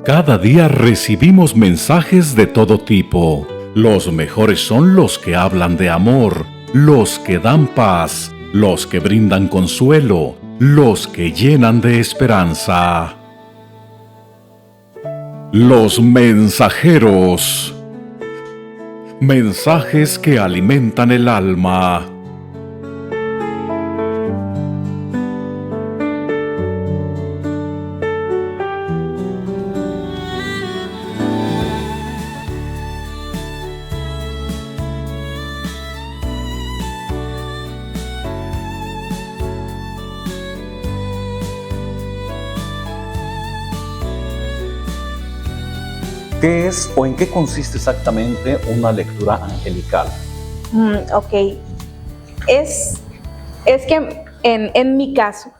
Cada día recibimos mensajes de todo tipo. Los mejores son los que hablan de amor, los que dan paz, los que brindan consuelo, los que llenan de esperanza. Los mensajeros. Mensajes que alimentan el alma. ¿Qué es o en qué consiste exactamente una lectura angelical? Ok. Es que en mi caso,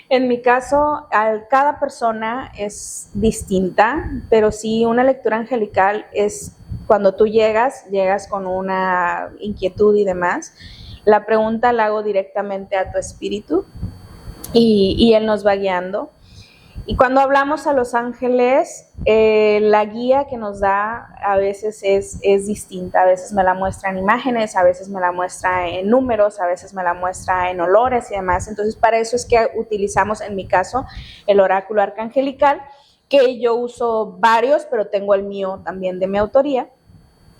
en mi caso, cada persona es distinta, pero sí una lectura angelical es cuando tú llegas con una inquietud y demás. La pregunta la hago directamente a tu espíritu y él nos va guiando. Y cuando hablamos a los ángeles, la guía que nos da a veces es distinta. A veces me la muestra en imágenes, a veces me la muestra en números, a veces me la muestra en olores y demás. Entonces, para eso es que utilizamos, en mi caso, el oráculo arcangelical, que yo uso varios, pero tengo el mío también de mi autoría.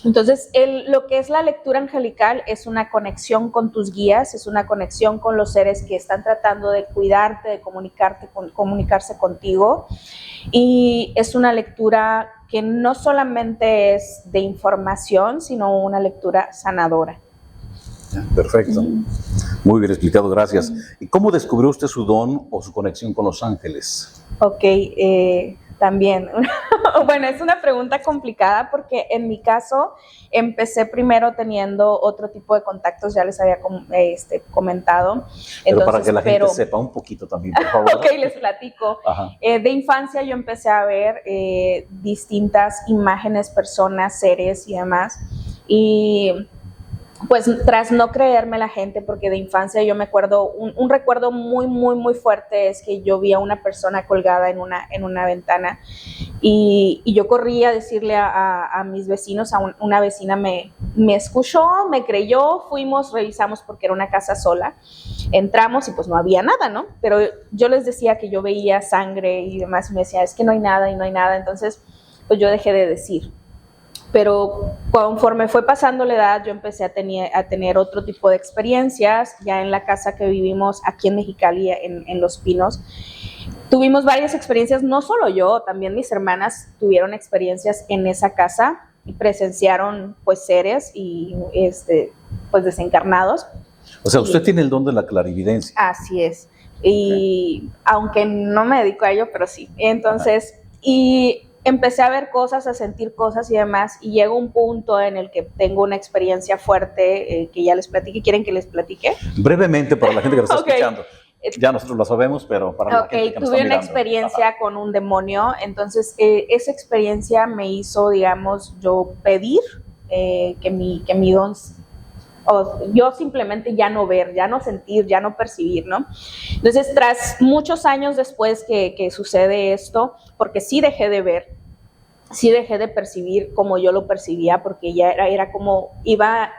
Entonces, lo que es la lectura angelical es una conexión con tus guías, es una conexión con los seres que están tratando de cuidarte, de comunicarse contigo, y es una lectura que no solamente es de información, sino una lectura sanadora. Perfecto. Muy bien explicado, gracias. ¿Y cómo descubrió usted su don o su conexión con los ángeles? Ok, también, bueno, es una pregunta complicada porque en mi caso empecé primero teniendo otro tipo de contactos, ya les había comentado. Pero entonces, para que la gente sepa un poquito también, por favor. Ok, les platico. De infancia yo empecé a ver distintas imágenes, personas, seres y demás, y pues tras no creerme la gente, porque de infancia yo me acuerdo, un recuerdo muy, muy, muy fuerte es que yo vi a una persona colgada en una ventana y yo corrí a decirle a mis vecinos, una vecina me escuchó, me creyó, fuimos, revisamos porque era una casa sola, entramos y pues no había nada, ¿no? Pero yo les decía que yo veía sangre y demás y me decía, es que no hay nada y no hay nada, entonces pues yo dejé de decir. Pero conforme fue pasando la edad, yo empecé a tener otro tipo de experiencias. Ya en la casa que vivimos aquí en Mexicali, en Los Pinos, tuvimos varias experiencias, no solo yo, también mis hermanas tuvieron experiencias en esa casa y presenciaron pues seres y pues desencarnados. O sea, usted tiene el don de la clarividencia. Así es. Y aunque no me dedico a ello, pero sí. Entonces, y empecé a ver cosas, a sentir cosas y demás, y llegó un punto en el que tengo una experiencia fuerte que ya les platique. ¿Quieren que les platique? Brevemente, para la gente que lo está escuchando. Ya nosotros lo sabemos, pero para la gente que nos está mirando. Tuve una experiencia con un demonio, entonces esa experiencia me hizo, digamos, yo pedir que mi don, yo simplemente ya no ver, ya no sentir, ya no percibir, ¿no? Entonces, tras muchos años después que sucede esto, porque sí dejé de ver, sí dejé de percibir como yo lo percibía, porque ya era como iba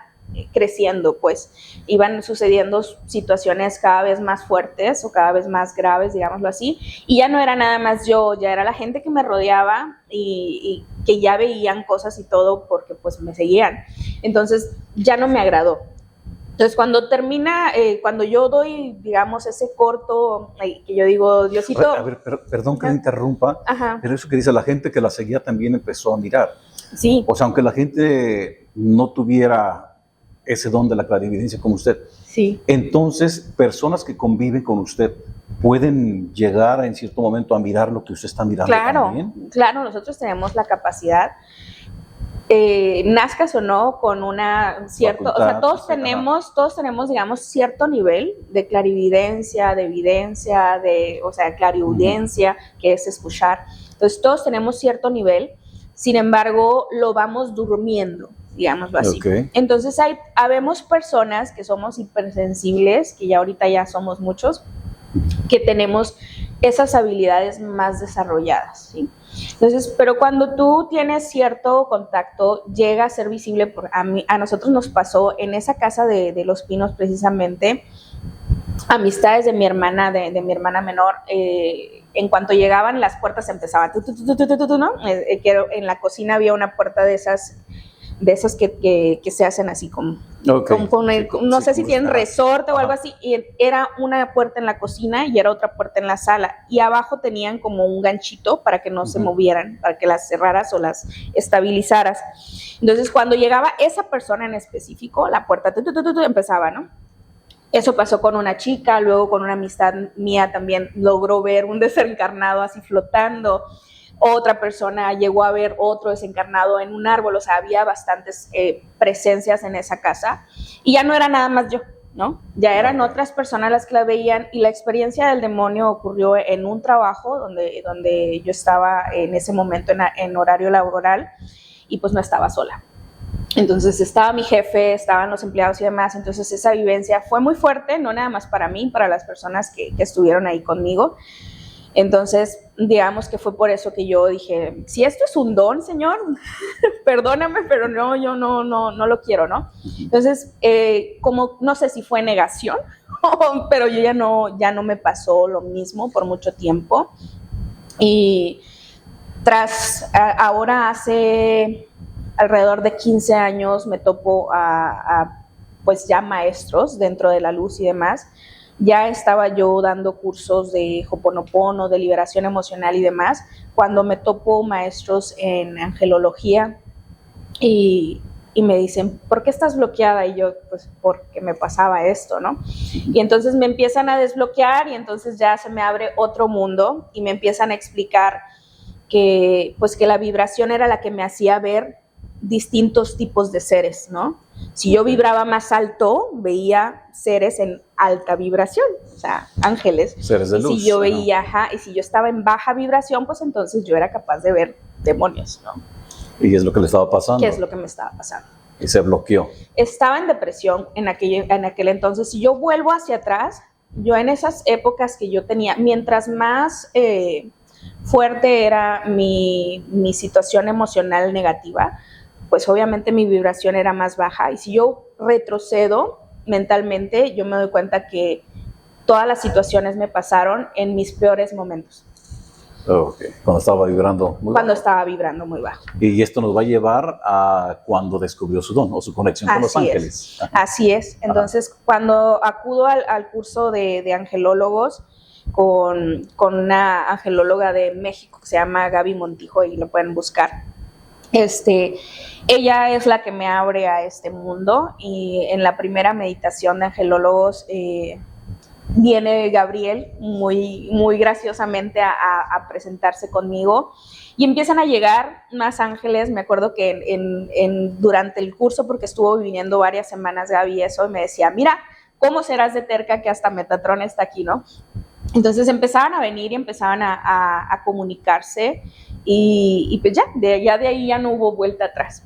creciendo, pues iban sucediendo situaciones cada vez más fuertes o cada vez más graves, digámoslo así, y ya no era nada más yo, ya era la gente que me rodeaba y que ya veían cosas y todo porque pues me seguían. Entonces ya no me agradó. Entonces cuando termina, cuando yo doy, digamos, ese corto, que yo digo, Diosito... A ver, perdón que me interrumpa, pero eso que dice la gente que la seguía también empezó a mirar. Sí. O sea, aunque la gente no tuviera ese don de la clarividencia como usted, sí. Entonces personas que conviven con usted pueden llegar en cierto momento a mirar lo que usted está mirando también. Claro, nosotros tenemos la capacidad, nazcas o no, con una cierta, facultad, o sea, todos tenemos, digamos, cierto nivel de clarividencia, de evidencia, o sea, clariaudiencia, que es escuchar. Entonces, todos tenemos cierto nivel, sin embargo, lo vamos durmiendo, digámoslo así. Entonces, habemos personas que somos hipersensibles, que ya ahorita ya somos muchos, que tenemos esas habilidades más desarrolladas, ¿sí? Entonces, pero cuando tú tienes cierto contacto, llega a ser visible. A nosotros nos pasó en esa casa de Los Pinos precisamente, amistades de mi hermana, de mi hermana menor, en cuanto llegaban las puertas empezaban, ¿no? Que en la cocina había una puerta de esas que se hacen así como, no sé si tienen resorte o algo así, y era una puerta en la cocina y era otra puerta en la sala, y abajo tenían como un ganchito para que no se movieran, para que las cerraras o las estabilizaras. Entonces, cuando llegaba esa persona en específico, la puerta empezaba, ¿no? Eso pasó con una chica, luego con una amistad mía también logró ver un desencarnado así flotando. Otra persona llegó a ver otro desencarnado en un árbol, o sea, había bastantes presencias en esa casa. Y ya no era nada más yo, ¿no? Ya eran otras personas las que la veían, y la experiencia del demonio ocurrió en un trabajo donde yo estaba en ese momento en horario laboral, y pues no estaba sola. Entonces estaba mi jefe, estaban los empleados y demás. Entonces esa vivencia fue muy fuerte, no nada más para mí, para las personas que estuvieron ahí conmigo. Entonces, digamos que fue por eso que yo dije, si esto es un don, Señor, perdóname, pero no, yo no lo quiero, ¿no? Entonces, como no sé si fue negación, pero yo ya no me pasó lo mismo por mucho tiempo. Y ahora hace alrededor de 15 años me topo pues ya maestros dentro de la luz y demás. Ya estaba yo dando cursos de Ho'oponopono, de liberación emocional y demás, cuando me topo maestros en angelología y me dicen, ¿por qué estás bloqueada? Y yo, pues, porque me pasaba esto, ¿no? Y entonces me empiezan a desbloquear, y entonces ya se me abre otro mundo y me empiezan a explicar que la vibración era la que me hacía ver distintos tipos de seres, ¿no? Si yo vibraba más alto, veía seres en alta vibración, o sea, ángeles. Seres de luz. Si yo veía, y si yo estaba en baja vibración, pues entonces yo era capaz de ver demonios, ¿no? ¿Y es lo que le estaba pasando? ¿Qué es lo que me estaba pasando? Y se bloqueó. Estaba en depresión en aquel entonces. Si yo vuelvo hacia atrás, yo en esas épocas que yo tenía, mientras más fuerte era mi situación emocional negativa, pues obviamente mi vibración era más baja. Y si yo retrocedo mentalmente, yo me doy cuenta que todas las situaciones me pasaron en mis peores momentos. Okay. Cuando estaba vibrando muy bajo. Estaba vibrando muy bajo. Y esto nos va a llevar a cuando descubrió su don o su conexión con los ángeles. Así es. Entonces, cuando acudo al curso de angelólogos con una angelóloga de México que se llama Gaby Montijo, y lo pueden buscar. Ella es la que me abre a este mundo, y en la primera meditación de angelólogos viene Gabriel muy graciosamente a presentarse conmigo, y empiezan a llegar más ángeles. Me acuerdo que durante el curso, porque estuvo viniendo varias semanas Gaby eso, y me decía, mira, ¿cómo serás de terca que hasta Metatron está aquí, no? Entonces empezaban a venir y empezaban a comunicarse, y pues ya de ahí ya no hubo vuelta atrás.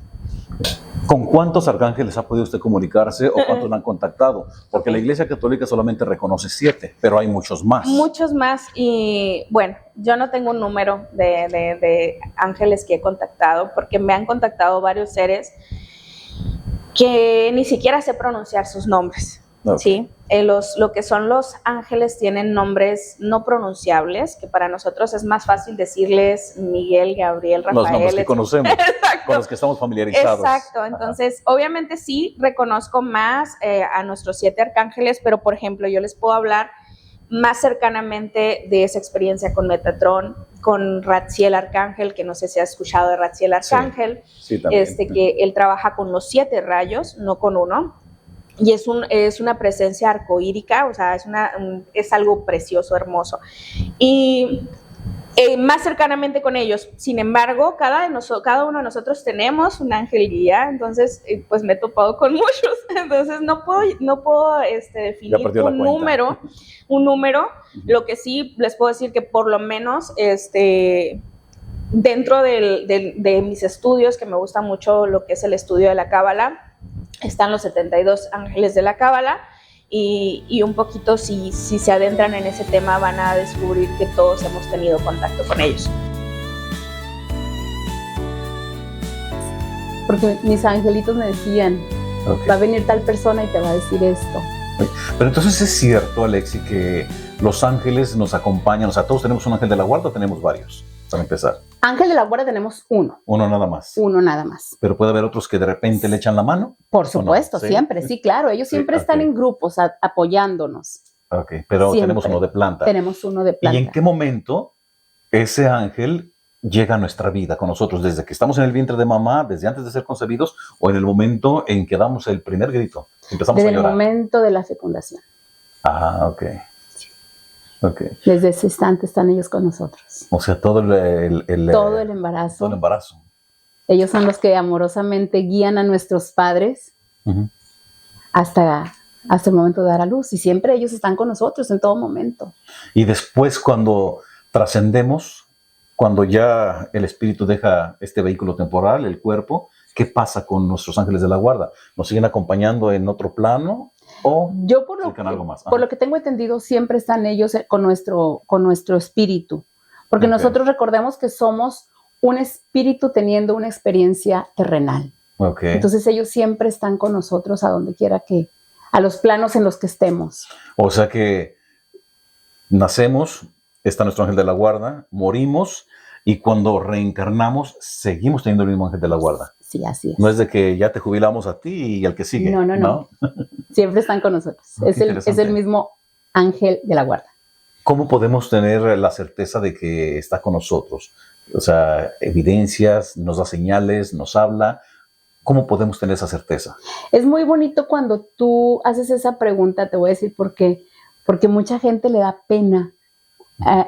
¿Con cuántos arcángeles ha podido usted comunicarse o cuántos la han contactado? Porque la Iglesia Católica solamente reconoce 7, pero hay muchos más. Muchos más, y bueno, yo no tengo un número de ángeles que he contactado, porque me han contactado varios seres que ni siquiera sé pronunciar sus nombres. Okay. ¿Sí? Lo que son los ángeles tienen nombres no pronunciables, que para nosotros es más fácil decirles Miguel, Gabriel, Rafael. Los nombres que conocemos, con los que estamos familiarizados. Exacto, entonces obviamente sí reconozco más a nuestros 7 arcángeles, pero por ejemplo yo les puedo hablar más cercanamente de esa experiencia con Metatron, con Ratziel Arcángel, que no sé si has escuchado de Ratziel Arcángel, sí, también. Que él trabaja con los 7 rayos, no con uno. Y es una presencia arcoírica, o sea, es algo precioso, hermoso. Y más cercanamente con ellos. Sin embargo, cada uno de nosotros tenemos un ángel guía, entonces pues me he topado con muchos. Entonces no puedo definir un número. Lo que sí les puedo decir que por lo menos dentro de mis estudios, que me gusta mucho lo que es el estudio de la Cábala, están los 72 ángeles de la Cábala, y un poquito si se adentran en ese tema van a descubrir que todos hemos tenido contacto con ellos. porque mis angelitos me decían, Ok. va a venir tal persona y te va a decir esto. Pero entonces es cierto, Alexi, que los ángeles nos acompañan. O sea, todos tenemos un ángel de la guarda o tenemos varios, para empezar. Ángel de la guarda tenemos uno Nada más. nada más. Pero puede haber otros que de repente le echan la mano. Por ¿O no? supuesto, ¿Sí? siempre, sí, claro. Ellos Sí, siempre están ok. en grupos apoyándonos. Ok, pero Siempre. tenemos uno de planta. Tenemos uno de ¿Y planta. en qué momento ese ángel llega a nuestra vida con nosotros? ¿Desde que estamos en el vientre de mamá, desde antes de ser concebidos, o en el momento en que damos el primer grito? Empezamos Desde a el llorar. momento de la fecundación. Ah, ok. Ok. Desde ese instante están ellos con nosotros. O sea, todo Todo el todo embarazo. el embarazo. Ellos son los que amorosamente guían a nuestros padres Ujú. hasta el momento de dar a luz. Y siempre ellos están con nosotros en todo momento. Y después, cuando trascendemos, cuando ya el espíritu deja este vehículo temporal, el cuerpo, ¿qué pasa con nuestros ángeles de la guarda? ¿Nos siguen acompañando en otro plano? ¿O Yo por acercan algo más? por lo que tengo entendido, siempre están ellos con nuestro espíritu. Porque Ok. nosotros recordemos que somos un espíritu teniendo una experiencia terrenal. Ok. Entonces ellos siempre están con nosotros a donde quiera a los planos en los que estemos. O sea que nacemos, está nuestro ángel de la guarda, morimos, y cuando reencarnamos, seguimos teniendo el mismo ángel de la guarda. Sí, así es. No es de que ya te jubilamos a ti y al que sigue. No. Siempre están con nosotros. Qué Es el interesante. mismo ángel de la guarda. ¿Cómo podemos tener la certeza de que está con nosotros? O sea, evidencias, nos da señales, nos habla. ¿Cómo podemos tener esa certeza? Es muy bonito cuando tú haces esa pregunta, te voy a decir por qué. Porque mucha gente le da pena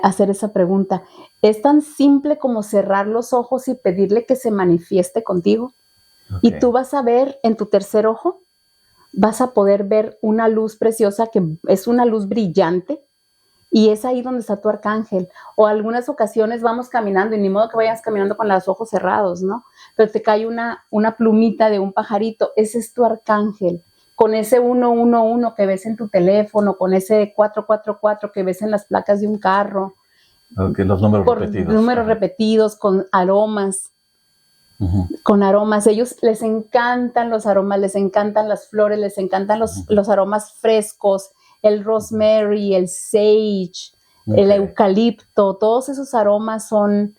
hacer esa pregunta. Es tan simple como cerrar los ojos y pedirle que se manifieste contigo. Y Ok. tú vas a ver en tu tercer ojo, vas a poder ver una luz preciosa que es una luz brillante. Y es ahí donde está tu arcángel. O algunas ocasiones vamos caminando y ni modo que vayas caminando con los ojos cerrados, ¿no? Pero te cae una plumita de un pajarito. Ese es tu arcángel. Con ese 111 que ves en tu teléfono, con ese 444 que ves en las placas de un carro. Ok, los números Por repetidos. números Ajá. repetidos, con aromas. Ujú. Con aromas. Ellos les encantan los aromas, les encantan las flores, les encantan los aromas frescos. El rosemary, el sage, el Ok. eucalipto, todos esos aromas son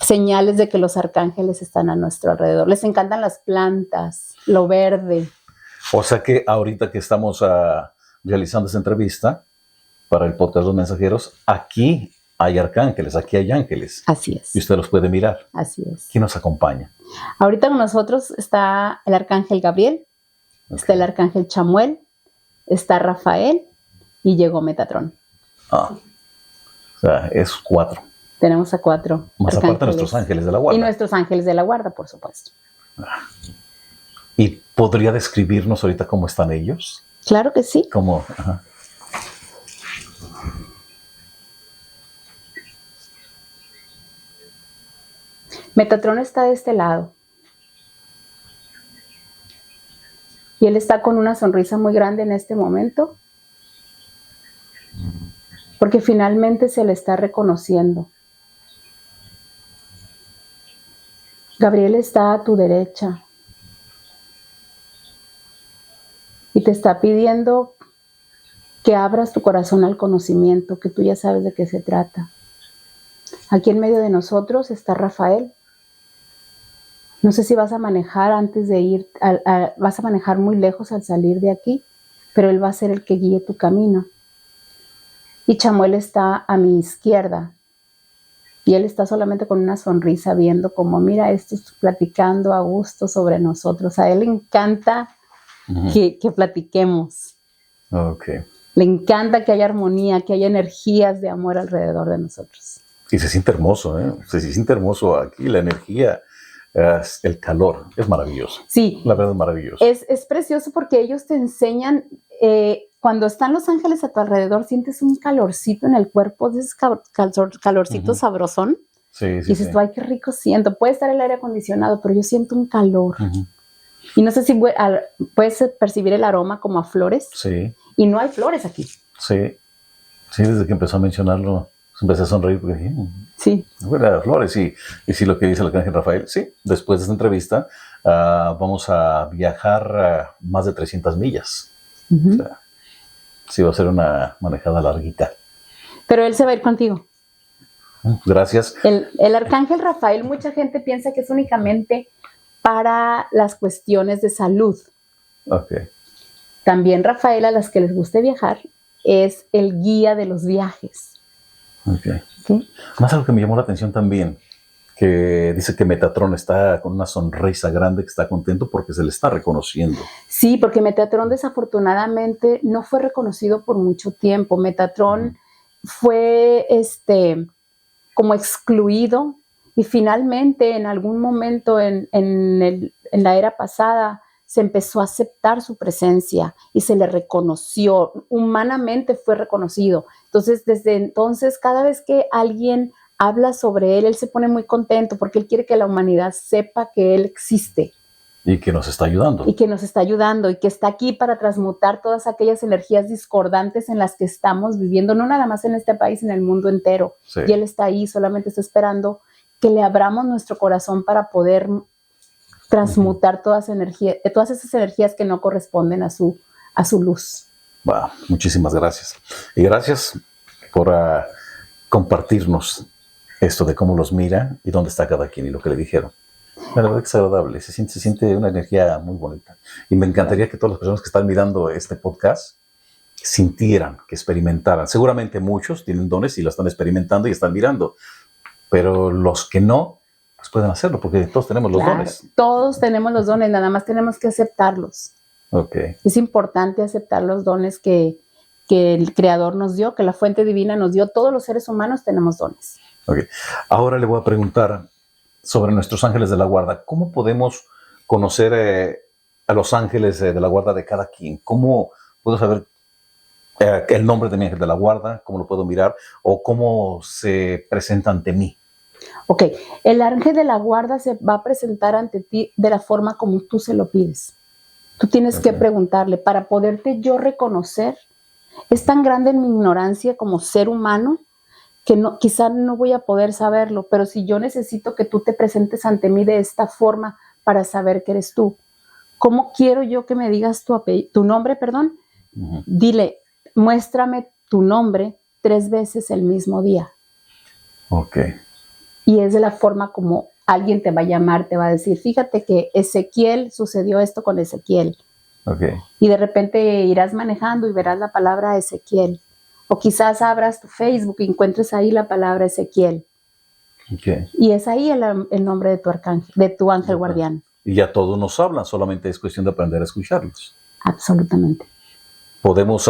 señales de que los arcángeles están a nuestro alrededor. Les encantan las plantas, lo verde. O sea que ahorita que estamos realizando esta entrevista para el podcast Los Mensajeros, aquí hay arcángeles, aquí hay ángeles. Así es, Y usted los puede mirar. así es. ¿Quién nos acompaña? Ahorita con nosotros está el arcángel Gabriel, está el arcángel Chamuel, está Rafael y llegó Metatrón. Ah, o sea, es 4. Tenemos a 4 Más aparte nuestros ángeles de la guarda. Y nuestros ángeles de la guarda, por supuesto. ¿Y podría describirnos ahorita cómo están ellos? Claro que sí. ¿Cómo? Ajá. Metatrón está de este lado. Y él está con una sonrisa muy grande en este momento. Porque finalmente se le está reconociendo. Gabriel está a tu derecha. Y te está pidiendo que abras tu corazón al conocimiento, que tú ya sabes de qué se trata. Aquí en medio de nosotros está Rafael. No sé si vas a manejar antes de ir, vas a manejar muy lejos al salir de aquí, pero él va a ser el que guíe tu camino. Y Chamuel está a mi izquierda. Y él está solamente con una sonrisa viendo como, mira, esto platicando a gusto sobre nosotros. A él le encanta que platiquemos. Ok. Le encanta que haya armonía, que haya energías de amor alrededor de nosotros. Y se siente hermoso, ¿eh? Se siente hermoso aquí, la energía, el calor, es maravilloso. Sí. La verdad es maravilloso. Es precioso porque ellos te enseñan, cuando están los ángeles a tu alrededor, sientes un calorcito en el cuerpo, ese calorcito sabrosón. Sí, Y dices, tú, ay, qué rico siento. Puede estar el aire acondicionado, pero yo siento un calor. Y no sé si puedes percibir el aroma como a flores. Sí, Y no hay flores aquí. sí. Sí, desde que empezó a mencionarlo, empecé a sonreír porque dije, Sí. bueno, flores, y sí, lo que dice el arcángel Rafael, sí, después de esta entrevista vamos a viajar más de 300 millas. O sea, sí va a ser una manejada larguita. Pero él se va a ir contigo. Gracias. El arcángel Rafael, mucha gente piensa que es únicamente para las cuestiones de salud. Ok. También Rafael, a las que les guste viajar, es el guía de los viajes. Ok. ¿Sí? Más algo que me llamó la atención también, que dice que Metatron está con una sonrisa grande, que está contento porque se le está reconociendo. Sí, porque Metatron desafortunadamente no fue reconocido por mucho tiempo. Metatron fue como excluido y finalmente en algún momento en la era pasada se empezó a aceptar su presencia y se le reconoció, humanamente fue reconocido. Entonces, desde entonces, cada vez que alguien habla sobre él se pone muy contento porque él quiere que la humanidad sepa que él existe. Y que nos está ayudando. Y que nos está ayudando y que está aquí para transmutar todas aquellas energías discordantes en las que estamos viviendo, no nada más en este país, en el mundo entero. Sí. Y él está ahí, solamente está esperando que le abramos nuestro corazón para poder transmutar todas esas energías que no corresponden a su luz. Wow, muchísimas gracias. Y gracias por compartirnos esto de cómo los mira y dónde está cada quien y lo que le dijeron. La verdad que es agradable, se siente una energía muy bonita. Y me encantaría que todas las personas que están mirando este podcast sintieran, que experimentaran. Seguramente muchos tienen dones y lo están experimentando y están mirando, pero los que no, pues pueden hacerlo, porque todos tenemos los dones. Todos tenemos los dones, nada más tenemos que aceptarlos. Okay. Es importante aceptar los dones que el Creador nos dio, que la fuente divina nos dio. Todos los seres humanos tenemos dones. Okay. Ahora le voy a preguntar sobre nuestros ángeles de la guarda. ¿Cómo podemos conocer a los ángeles de la guarda de cada quien? ¿Cómo puedo saber el nombre de mi ángel de la guarda? ¿Cómo lo puedo mirar? ¿O cómo se presenta ante mí? Ok, el ángel de la guarda se va a presentar ante ti de la forma como tú se lo pides. Tú tienes que preguntarle, para poderte yo reconocer, es tan grande en mi ignorancia como ser humano que quizá no voy a poder saberlo, pero si yo necesito que tú te presentes ante mí de esta forma para saber que eres tú, ¿cómo quiero yo que me digas tu nombre, perdón? Uh-huh. Dile, muéstrame tu nombre 3 veces el mismo día. Ok. Y es de la forma como alguien te va a llamar, te va a decir, fíjate que Ezequiel, sucedió esto con Ezequiel. Okay. Y de repente irás manejando y verás la palabra Ezequiel. O quizás abras tu Facebook y encuentres ahí la palabra Ezequiel. Okay. Y es ahí el nombre de tu arcángel, de tu ángel guardián. Y ya todos nos hablan, solamente es cuestión de aprender a escucharlos. Absolutamente. Podemos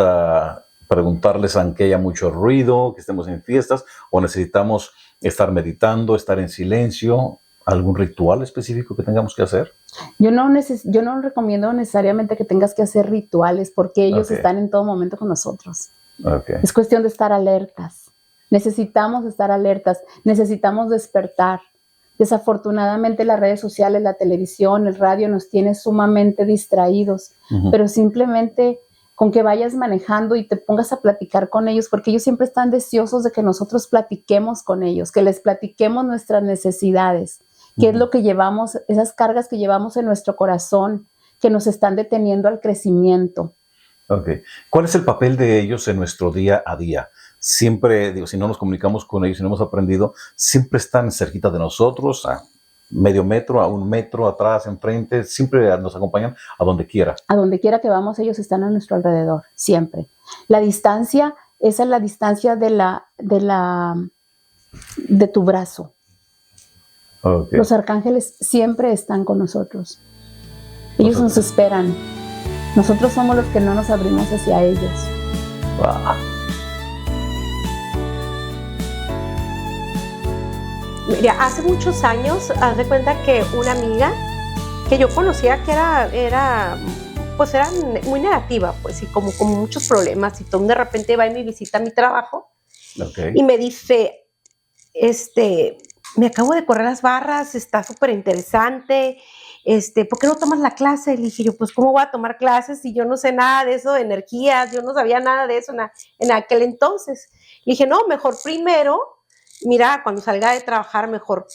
preguntarles aunque haya mucho ruido, que estemos en fiestas, o necesitamos estar meditando, estar en silencio. ¿Algún ritual específico que tengamos que hacer? Yo no recomiendo necesariamente que tengas que hacer rituales porque ellos están en todo momento con nosotros. Okay. Es cuestión de estar alertas. Necesitamos estar alertas, necesitamos despertar. Desafortunadamente las redes sociales, la televisión, el radio nos tiene sumamente distraídos, pero simplemente con que vayas manejando y te pongas a platicar con ellos, porque ellos siempre están deseosos de que nosotros platiquemos con ellos, que les platiquemos nuestras necesidades, qué es lo que llevamos, esas cargas que llevamos en nuestro corazón, que nos están deteniendo al crecimiento. Okay. ¿Cuál es el papel de ellos en nuestro día a día? Siempre, si no nos comunicamos con ellos, si no hemos aprendido, siempre están cerquita de nosotros, a medio metro, a 1 metro, atrás, enfrente, siempre nos acompañan a donde quiera. A donde quiera que vamos, ellos están a nuestro alrededor, siempre. La distancia, esa es la distancia de tu brazo. Okay. Los arcángeles siempre están con nosotros. Ellos nos esperan. Nosotros somos los que no nos abrimos hacia ellos. Wow. Mira, hace muchos años, haz de cuenta que una amiga que yo conocía que era muy negativa, pues, y como con muchos problemas, y todo, de repente va y me visita a mi trabajo, y me dice, me acabo de correr las barras, está súper interesante, ¿por qué no tomas la clase? Le dije yo, pues, ¿cómo voy a tomar clases si yo no sé nada de eso, de energías? Yo no sabía nada de eso en aquel entonces. Le dije, no, mejor primero, mira, cuando salga de trabajar, mejor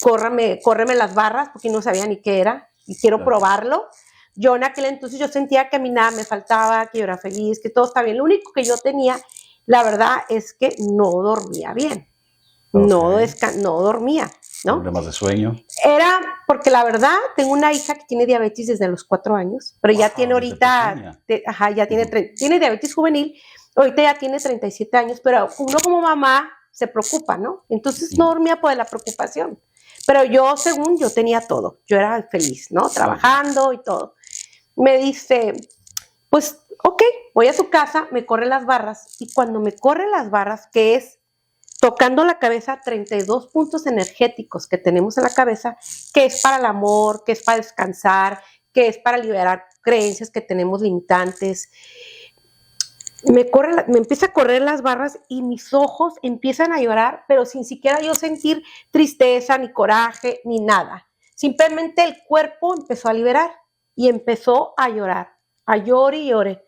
córreme las barras, porque no sabía ni qué era. y quiero Claro. probarlo. Yo en aquel entonces yo sentía que a mí nada me faltaba, que yo era feliz, que todo estaba bien. Lo único que yo tenía, la verdad, es que no dormía bien. No, Ok. no dormía, ¿no? Problemas de sueño. Era porque la verdad, tengo una hija que tiene diabetes desde los 4 años, pero ya Wow, tiene desde ahorita, ya tiene, tiene diabetes juvenil, ahorita ya tiene 37 años, pero uno como mamá se preocupa, ¿no? Entonces no dormía por la preocupación. Pero yo, según yo, tenía todo. Yo era feliz, ¿no? Trabajando y todo. Me dice, pues, ok, voy a su casa, me corre las barras, y cuando me corre las barras, que es tocando la cabeza, 32 puntos energéticos que tenemos en la cabeza, que es para el amor, que es para descansar, que es para liberar creencias que tenemos limitantes. Me empieza a correr las barras y mis ojos empiezan a llorar, pero sin siquiera yo sentir tristeza, ni coraje, ni nada. Simplemente el cuerpo empezó a liberar y empezó a llorar, a llorar y llorar.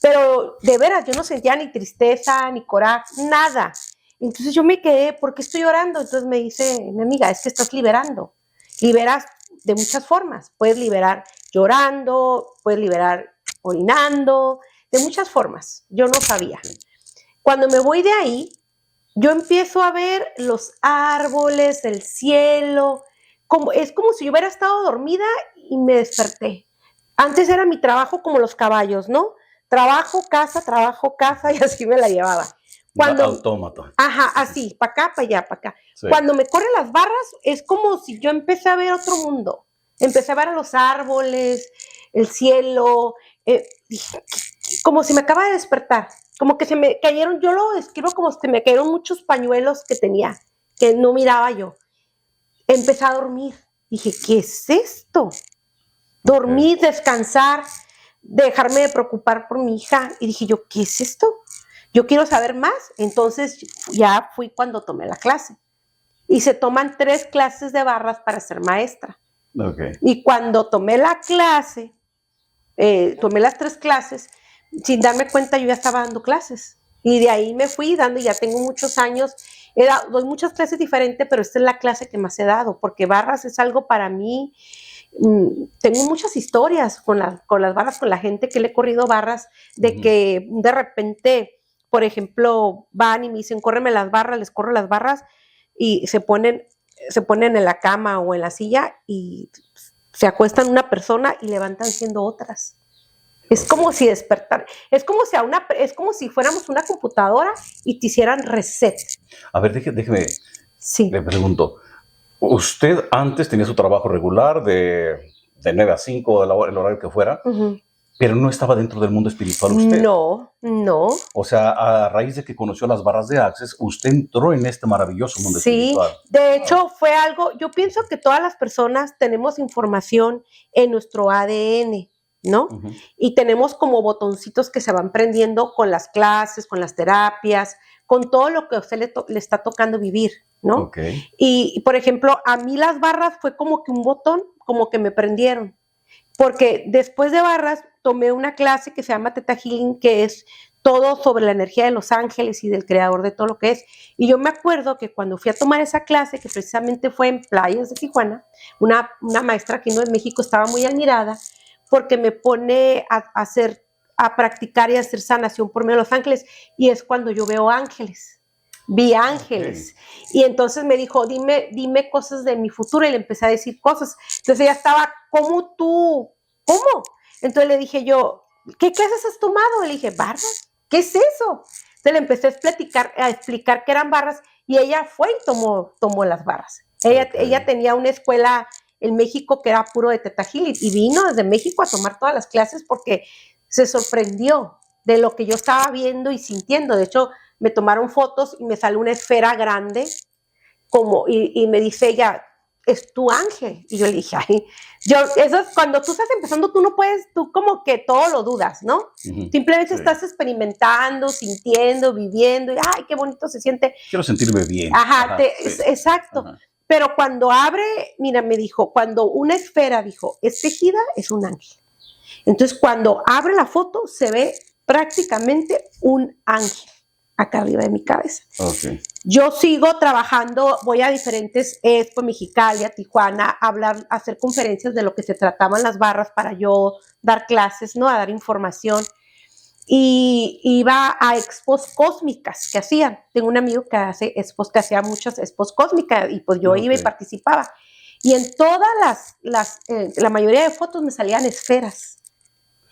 Pero de veras, yo no sentía ni tristeza, ni coraje, nada. Entonces yo me quedé, ¿por qué estoy llorando? Entonces me dice mi amiga, es que estás liberando. Liberas de muchas formas. Puedes liberar llorando, puedes liberar orinando, de muchas formas. Yo no sabía. Cuando me voy de ahí, yo empiezo a ver los árboles, el cielo. Es como si yo hubiera estado dormida y me desperté. Antes era mi trabajo como los caballos, ¿no? Trabajo, casa, y así me la llevaba. Cuando, autómata. Ajá, así, para acá, para allá, para acá. Sí. Cuando me corren las barras, es como si yo empecé a ver otro mundo. Empecé a ver a los árboles, el cielo, como si me acaba de despertar. Como que se me cayeron, yo lo describo como si me cayeron muchos pañuelos que tenía, que no miraba yo. Empecé a dormir. Dije, ¿qué es esto? Dormir, descansar, dejarme de preocupar por mi hija. Y dije yo, ¿qué es esto? Yo quiero saber más. Entonces ya fui cuando tomé la clase. Y se toman 3 clases de barras para ser maestra. Okay. Y cuando tomé la clase, tomé las 3 clases, sin darme cuenta yo ya estaba dando clases. Y de ahí me fui dando, ya tengo muchos años, doy muchas clases diferentes, pero esta es la clase que más he dado, porque barras es algo para mí. Tengo muchas historias con las barras, con la gente que le he corrido barras, de que de repente, por ejemplo, van y me dicen, córreme las barras, les corro las barras, y se ponen en la cama o en la silla y se acuestan una persona y levantan siendo otras. Es como si despertar, es como si fuéramos una computadora y te hicieran reset. A ver, déjeme, sí. Le pregunto, ¿usted antes tenía su trabajo regular de 9 a 5, el horario que fuera, pero no estaba dentro del mundo espiritual usted? No. O sea, a raíz de que conoció las barras de Access, usted entró en este maravilloso mundo espiritual. Sí, de hecho fue algo, yo pienso que todas las personas tenemos información en nuestro ADN, ¿no? Y tenemos como botoncitos que se van prendiendo con las clases, con las terapias, con todo lo que a usted le está tocando vivir, ¿no? Okay. Y, por ejemplo, a mí las barras fue como que un botón, como que me prendieron. Porque después de barras tomé una clase que se llama Theta Healing, que es todo sobre la energía de los ángeles y del creador de todo lo que es. Y yo me acuerdo que cuando fui a tomar esa clase, que precisamente fue en Playas de Tijuana, una maestra aquí en México estaba muy admirada porque me pone a practicar y a hacer sanación por medio de los ángeles. Y es cuando yo veo ángeles. Vi ángeles. Okay. Y entonces me dijo, dime cosas de mi futuro. Y le empecé a decir cosas. Entonces ella estaba, ¿cómo tú? ¿Cómo? Entonces le dije yo, ¿qué clases has tomado? Le dije, ¿barras? ¿Qué es eso? Entonces le empecé a explicar que eran barras. Y ella fue y tomó las barras. Ella tenía una escuela en México que era puro de Theta Healing. Y vino desde México a tomar todas las clases porque se sorprendió de lo que yo estaba viendo y sintiendo. De hecho, me tomaron fotos y me sale una esfera grande y me dice ella, es tu ángel. Y yo le dije, ay, eso es cuando tú estás empezando, tú no puedes, tú como que todo lo dudas, ¿no? Simplemente estás experimentando, sintiendo, viviendo, y ay, qué bonito se siente. Quiero sentirme bien. Exacto. Ajá. Pero cuando abre, mira, me dijo, cuando una esfera, dijo, es tejida, es un ángel. Entonces, cuando abre la foto, se ve prácticamente un ángel. acá arriba de mi cabeza. Ok. Yo sigo trabajando, voy a diferentes Expo, Mexicali, a Tijuana, a hablar, a hacer conferencias de lo que se trataban las barras para yo dar clases, ¿no? A dar información. Y iba a expos cósmicas que hacían. Tengo un amigo que hace expos, que hacía muchas expos cósmicas y pues yo iba y participaba. Y en todas la mayoría de fotos me salían esferas.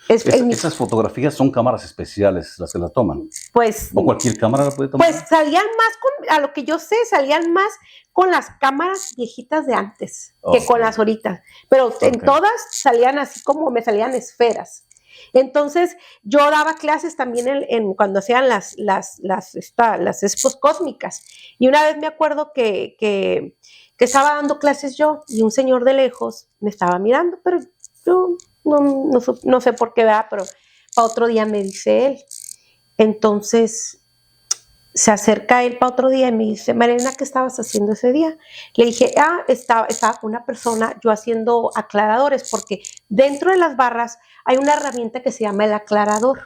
Esas fotografías son cámaras especiales las que las toman. Pues, ¿O cualquier cámara la puede tomar? Pues salían más, a lo que yo sé, salían más con las cámaras viejitas de antes que con las ahorita. Pero en todas salían así como me salían esferas. Entonces, yo daba clases también cuando hacían las expos cósmicas. Y una vez me acuerdo que estaba dando clases yo y un señor de lejos me estaba mirando, pero yo no sé por qué, ¿verdad? Pero para otro día me dice él. Entonces, se acerca él para otro día y me dice, Mariana, ¿qué estabas haciendo ese día? Le dije, estaba con una persona yo haciendo aclaradores, porque dentro de las barras hay una herramienta que se llama el aclarador,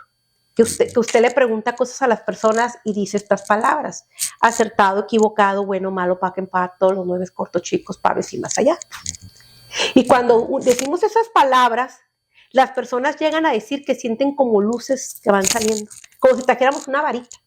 que usted le pregunta cosas a las personas y dice estas palabras: acertado, equivocado, bueno, malo, pa' que empato, todos los 9 cortos, chicos, paves y más allá. Y cuando decimos esas palabras, las personas llegan a decir que sienten como luces que van saliendo, como si trajéramos una varita.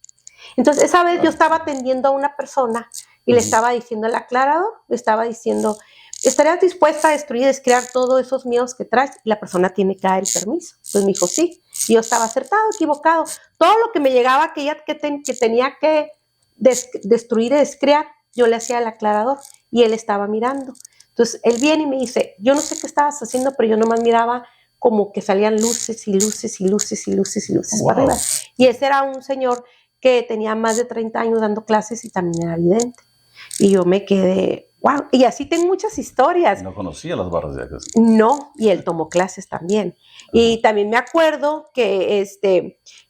Entonces, esa vez yo estaba atendiendo a una persona y le estaba diciendo al aclarador, le estaba diciendo, ¿estarías dispuesta a destruir y descrear todos esos miedos que traes? Y la persona tiene que dar el permiso. Entonces me dijo, sí. Y yo estaba acertado, equivocado. Todo lo que me llegaba que tenía que destruir y descrear, yo le hacía al aclarador y él estaba mirando. Entonces, él viene y me dice, yo no sé qué estabas haciendo, pero yo nomás miraba como que salían luces y luces y luces y luces y luces para arriba. Y ese era un señor que tenía más de 30 años dando clases y también era vidente. Y yo me quedé, wow. Y así tengo muchas historias. No conocía las barras de Access. No, y él tomó clases también. Y también me acuerdo que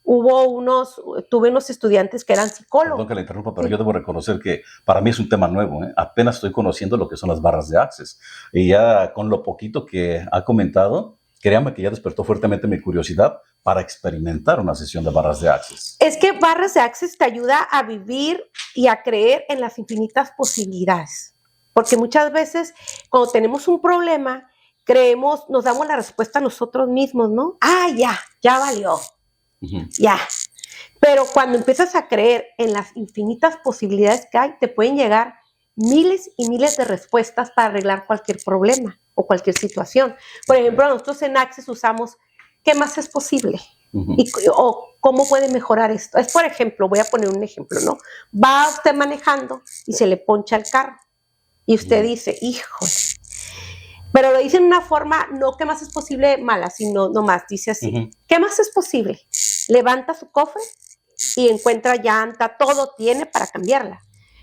tuve unos estudiantes que eran psicólogos. Perdón que le interrumpa, pero yo debo reconocer que para mí es un tema nuevo, ¿eh? Apenas estoy conociendo lo que son las barras de Access. Y ya con lo poquito que ha comentado, créame que ya despertó fuertemente mi curiosidad para experimentar una sesión de barras de Access. Es que barras de Access te ayuda a vivir y a creer en las infinitas posibilidades. Porque muchas veces cuando tenemos un problema, nos damos la respuesta a nosotros mismos, ¿no? Ya valió, ya. Pero cuando empiezas a creer en las infinitas posibilidades que hay, te pueden llegar miles y miles de respuestas para arreglar cualquier problema o cualquier situación. Por ejemplo, nosotros en Access usamos ¿qué más es posible? O ¿cómo puede mejorar esto? Es, por ejemplo, voy a poner un ejemplo, ¿no? Va usted manejando y se le poncha el carro. Y usted dice, híjole. Pero lo dice en una forma, no ¿qué más es posible? Mala, sino nomás dice así. ¿Qué más es posible? Levanta su cofre y encuentra llanta, todo tiene para cambiarla.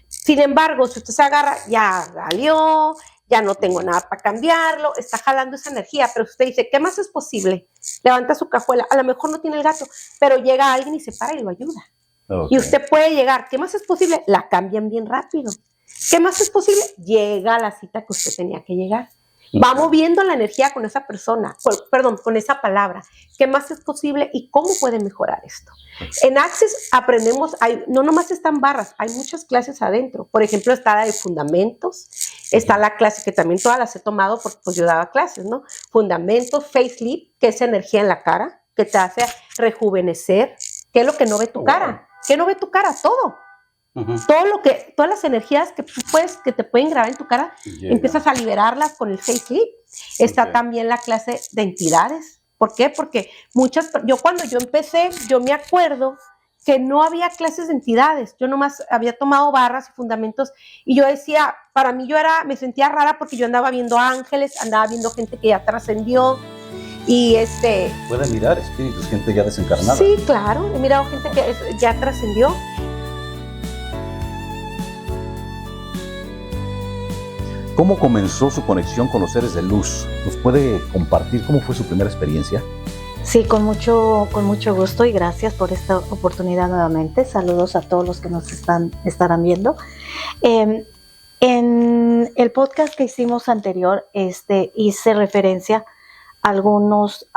Sin embargo, si usted se agarra, ya valió, ya no tengo nada para cambiarlo, está jalando esa energía, pero usted dice, ¿qué más es posible? Levanta su cajuela, a lo mejor no tiene el gato, pero llega alguien y se para y lo ayuda. Y usted puede llegar, ¿qué más es posible? La cambian bien rápido. ¿Qué más es posible? Llega a la cita que usted tenía que llegar. Va moviendo la energía con esa persona, con esa palabra. ¿Qué más es posible y cómo puede mejorar esto? En Access aprendemos, no nomás están barras, hay muchas clases adentro. Por ejemplo, está la de fundamentos, está la clase que también todas las he tomado porque pues yo daba clases, ¿no? Fundamentos, facelift, que es energía en la cara, que te hace rejuvenecer. ¿Qué es lo que no ve tu cara? ¿Qué no ve tu cara? Todo. Todas las energías que te pueden grabar en tu cara, empiezas a liberarlas con el facelift. Está también la clase de entidades. ¿Por qué? Porque cuando yo empecé, yo me acuerdo que no había clases de entidades. Yo nomás había tomado barras y fundamentos y yo decía, para mí me sentía rara porque yo andaba viendo ángeles, andaba viendo gente que ya trascendió. Y ¿Puede mirar espíritus, gente ya desencarnada? Sí, claro, he mirado gente que ya trascendió. ¿Cómo comenzó su conexión con los seres de luz? ¿Nos puede compartir cómo fue su primera experiencia? Sí, con mucho gusto y gracias por esta oportunidad nuevamente. Saludos a todos los que nos estarán viendo. En el podcast que hicimos anterior, hice referencia a algunos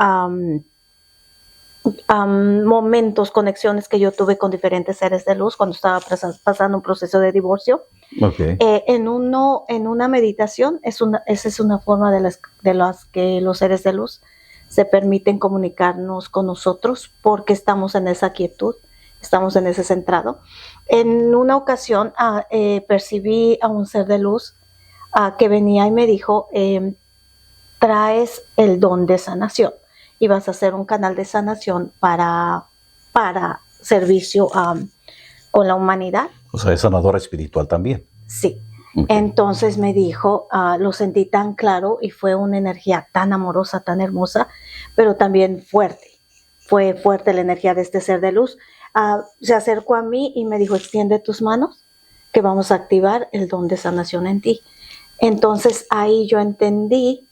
momentos, conexiones que yo tuve con diferentes seres de luz cuando estaba pasando un proceso de divorcio. Okay. En una meditación, esa es una forma de las que los seres de luz se permiten comunicarnos con nosotros porque estamos en esa quietud, estamos en ese centrado. En una ocasión percibí a un ser de luz que venía y me dijo, traes el don de sanación y vas a hacer un canal de sanación para servicio con la humanidad. O sea, es sanadora espiritual también. Sí. Okay. Entonces me dijo, lo sentí tan claro y fue una energía tan amorosa, tan hermosa, pero también fuerte. Fue fuerte la energía de este ser de luz. Se acercó a mí y me dijo, extiende tus manos, que vamos a activar el don de sanación en ti. Entonces ahí yo entendí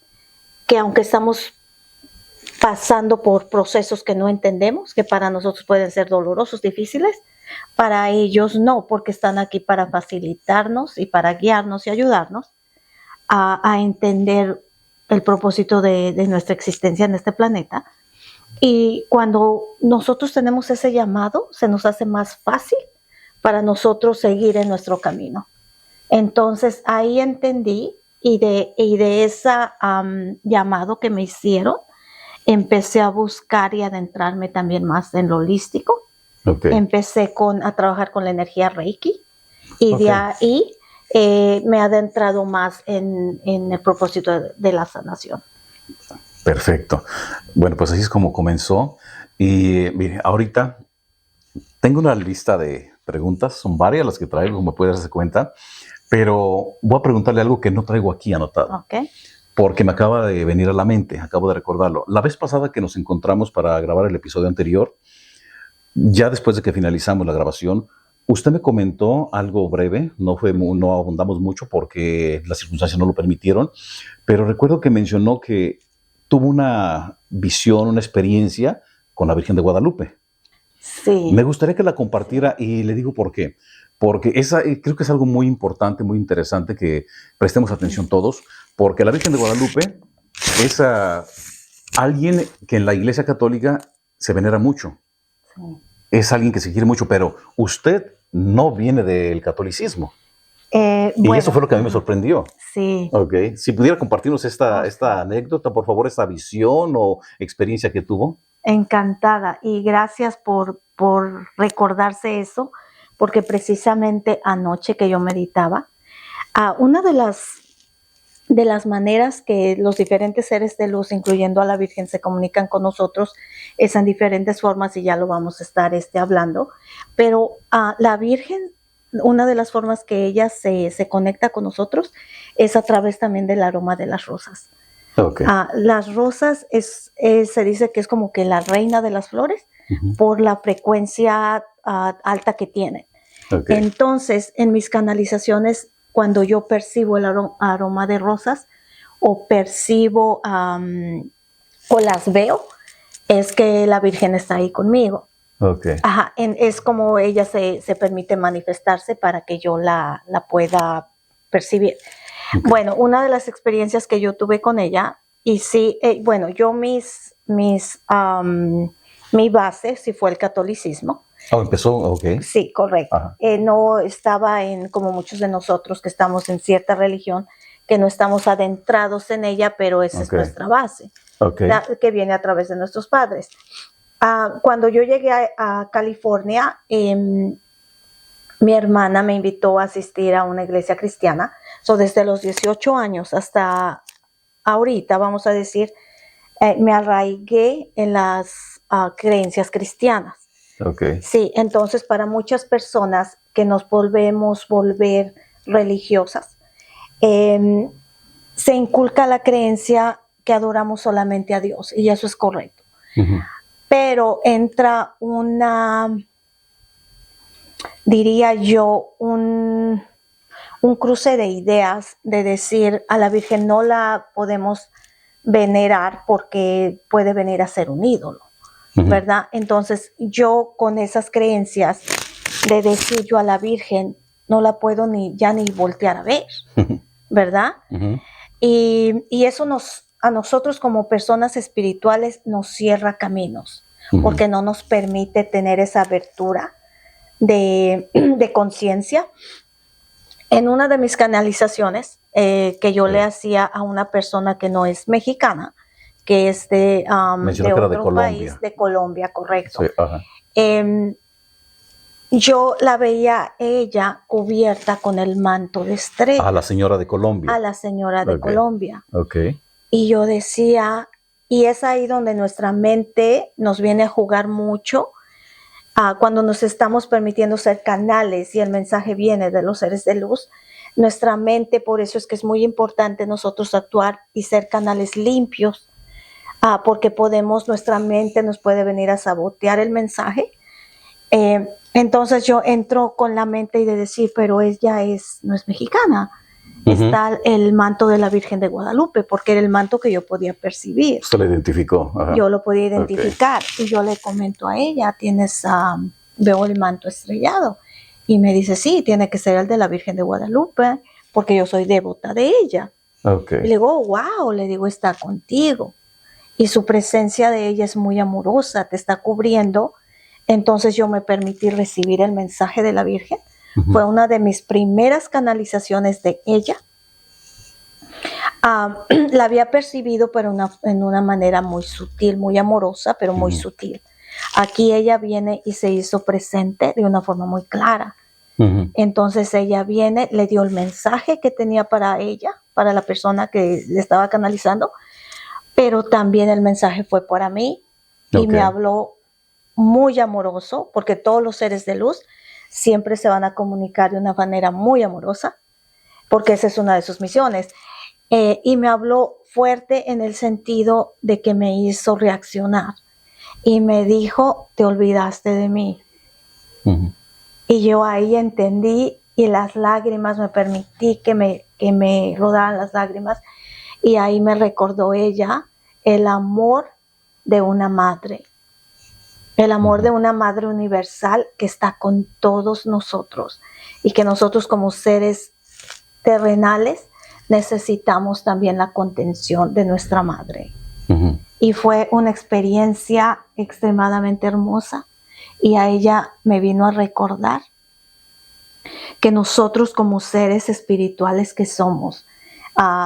que aunque estamos pasando por procesos que no entendemos, que para nosotros pueden ser dolorosos, difíciles, para ellos no, porque están aquí para facilitarnos y para guiarnos y ayudarnos a entender el propósito de nuestra existencia en este planeta. Y cuando nosotros tenemos ese llamado, se nos hace más fácil para nosotros seguir en nuestro camino. Entonces ahí entendí y de ese llamado que me hicieron, empecé a buscar y adentrarme también más en lo holístico. Okay. Empecé a trabajar con la energía Reiki y de ahí me he adentrado más en el propósito de la sanación. Perfecto. Bueno, pues así es como comenzó. Y mire, ahorita tengo una lista de preguntas, son varias las que traigo, como puedes darse cuenta, pero voy a preguntarle algo que no traigo aquí anotado. Okay. Porque me acaba de venir a la mente, acabo de recordarlo. La vez pasada que nos encontramos para grabar el episodio anterior, ya después de que finalizamos la grabación, usted me comentó algo breve, no abundamos mucho porque las circunstancias no lo permitieron, pero recuerdo que mencionó que tuvo una visión, una experiencia con la Virgen de Guadalupe. Sí. Me gustaría que la compartiera y le digo por qué. Porque creo que es algo muy importante, muy interesante que prestemos atención todos, porque la Virgen de Guadalupe es alguien que en la Iglesia Católica se venera mucho. Sí. Es alguien que se quiere mucho, pero usted no viene del catolicismo. Bueno, y eso fue lo que a mí me sorprendió. Sí. Okay. Si pudiera compartirnos esta anécdota, por favor, esta visión o experiencia que tuvo. Encantada y gracias por recordarse eso, porque precisamente anoche que yo meditaba, una de las maneras que los diferentes seres de luz, incluyendo a la Virgen, se comunican con nosotros es en diferentes formas y ya lo vamos a estar hablando, pero la Virgen, una de las formas que ella se conecta con nosotros es a través también del aroma de las rosas. Okay. Las rosas se dice que es como que la reina de las flores por la frecuencia alta que tienen. Okay. Entonces, en mis canalizaciones, cuando yo percibo el aroma de rosas o percibo o las veo, es que la Virgen está ahí conmigo. Okay. Ajá, es como ella se permite manifestarse para que yo la pueda percibir. Okay. Bueno, una de las experiencias que yo tuve con ella, y sí, bueno, yo mi base sí fue el catolicismo. Empezó, ok. Sí, correcto. No estaba como muchos de nosotros que estamos en cierta religión, que no estamos adentrados en ella, pero esa es nuestra base, que viene a través de nuestros padres. Cuando yo llegué a California, mi hermana me invitó a asistir a una iglesia cristiana. Desde los 18 años hasta ahorita, vamos a decir, me arraigué en las creencias cristianas. Okay. Sí, entonces para muchas personas que nos volver religiosas, se inculca la creencia que adoramos solamente a Dios, y eso es correcto. Pero entra diría yo, un cruce de ideas de decir a la Virgen no la podemos venerar porque puede venir a ser un ídolo, ¿verdad? Entonces yo con esas creencias de decir yo a la Virgen no la puedo ni voltear a ver, ¿verdad? Y eso a nosotros como personas espirituales nos cierra caminos, porque no nos permite tener esa abertura de conciencia. En una de mis canalizaciones que yo le hacía a una persona que no es mexicana, que es de otro país, de Colombia, correcto. Sí, ajá. Yo la veía ella cubierta con el manto de estrella. A la señora de Colombia. A la señora de Colombia. Ok. Y yo decía, y es ahí donde nuestra mente nos viene a jugar mucho, cuando nos estamos permitiendo ser canales y el mensaje viene de los seres de luz. Nuestra mente, por eso es que es muy importante nosotros actuar y ser canales limpios, porque nuestra mente nos puede venir a sabotear el mensaje. Entonces yo entro con la mente y de decir, pero ella no es mexicana. Está el manto de la Virgen de Guadalupe, porque era el manto que yo podía percibir. Usted lo identificó. Ajá. Yo lo podía identificar. Y yo le comento a ella, veo el manto estrellado. Y me dice, sí, tiene que ser el de la Virgen de Guadalupe, porque yo soy devota de ella. Okay. Y le digo, wow, le digo, está contigo. Y su presencia de ella es muy amorosa, te está cubriendo. Entonces yo me permití recibir el mensaje de la Virgen. Fue una de mis primeras canalizaciones de ella. La había percibido, pero en una manera muy sutil, muy amorosa, pero muy sutil. Aquí ella viene y se hizo presente de una forma muy clara. Entonces ella viene, le dio el mensaje que tenía para ella, para la persona que le estaba canalizando, pero también el mensaje fue para mí y me habló muy amoroso, porque todos los seres de luz siempre se van a comunicar de una manera muy amorosa, porque esa es una de sus misiones. Y me habló fuerte en el sentido de que me hizo reaccionar. Y me dijo, te olvidaste de mí. Y yo ahí entendí, y las lágrimas, me permití que me rodaran las lágrimas. Y ahí me recordó ella el amor de una madre. El amor de una madre universal que está con todos nosotros y que nosotros como seres terrenales necesitamos también la contención de nuestra madre. Y fue una experiencia extremadamente hermosa y a ella me vino a recordar que nosotros como seres espirituales que somos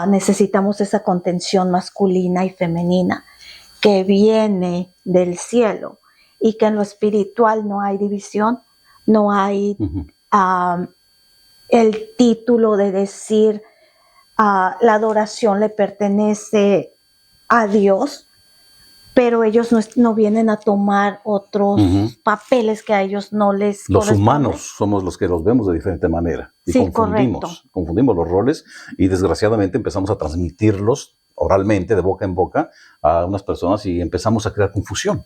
necesitamos esa contención masculina y femenina que viene del cielo. Y que en lo espiritual no hay división, no hay el título de decir la adoración le pertenece a Dios, pero ellos no vienen a tomar otros papeles que a ellos no les Los corresponden. humanos somos los que los vemos de diferente manera y sí, confundimos los roles y desgraciadamente empezamos a transmitirlos oralmente, de boca en boca, a unas personas y empezamos a crear confusión.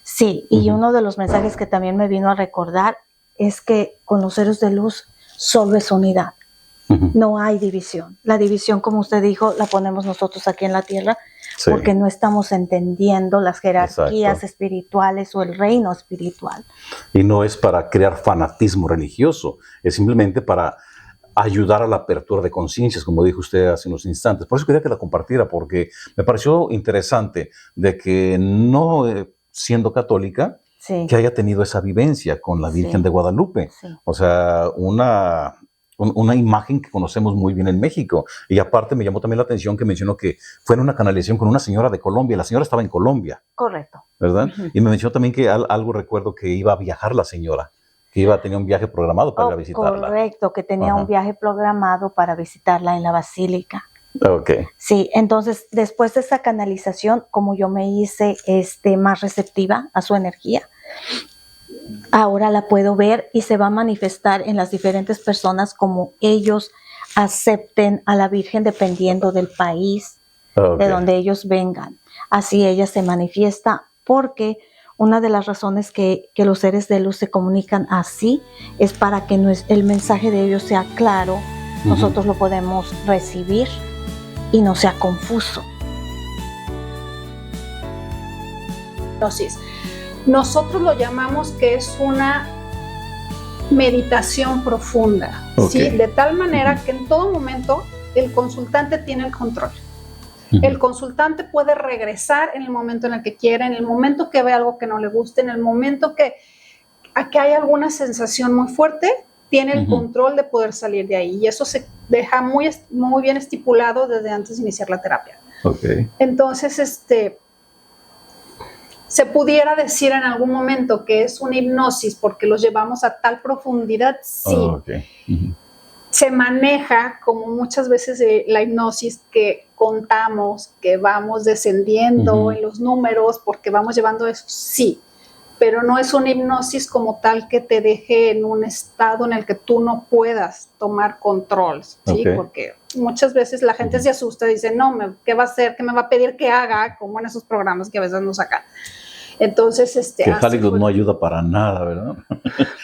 Sí, y uno de los mensajes que también me vino a recordar es que con los seres de luz solo es unidad. No hay división. La división, como usted dijo, la ponemos nosotros aquí en la tierra porque no estamos entendiendo las jerarquías espirituales o el reino espiritual. Y no es para crear fanatismo religioso, es simplemente para ayudar a la apertura de conciencias, como dijo usted hace unos instantes. Por eso quería que la compartiera, porque me pareció interesante de que no siendo católica, que haya tenido esa vivencia con la Virgen de Guadalupe. O sea, una imagen que conocemos muy bien en México. Y aparte me llamó también la atención que mencionó que fue en una canalización con una señora de Colombia. La señora estaba en Colombia. Correcto. ¿Verdad? Y me mencionó también que algo recuerdo que iba a viajar la señora, que iba a tener un viaje programado para ir a visitarla. Correcto, que tenía un viaje programado para visitarla en la basílica. Okay. Sí, entonces después de esa canalización, como yo me hice más receptiva a su energía, ahora la puedo ver y se va a manifestar en las diferentes personas como ellos acepten a la Virgen dependiendo del país de donde ellos vengan. Así ella se manifiesta, porque una de las razones que los seres de luz se comunican así es para que el mensaje de ellos sea claro, nosotros lo podemos recibir y no sea confuso. Nosotros lo llamamos que es una meditación profunda, ¿sí? De tal manera que en todo momento el consultante tiene el control. El consultante puede regresar en el momento en el que quiera, en el momento que ve algo que no le guste, en el momento que hay alguna sensación muy fuerte, tiene el control de poder salir de ahí. Y eso se deja muy bien estipulado desde antes de iniciar la terapia. Okay. Entonces, se pudiera decir en algún momento que es una hipnosis porque los llevamos a tal profundidad, sí. Okay. Se maneja como muchas veces la hipnosis que contamos, que vamos descendiendo en los números porque vamos llevando eso, sí. Pero no es una hipnosis como tal que te deje en un estado en el que tú no puedas tomar control, ¿sí? Okay. Porque muchas veces la gente se asusta y dice, no, ¿qué va a hacer? ¿Qué me va a pedir que haga? Como en esos programas que a veces nos sacan. Entonces, que Hollywood no ayuda para nada, ¿verdad?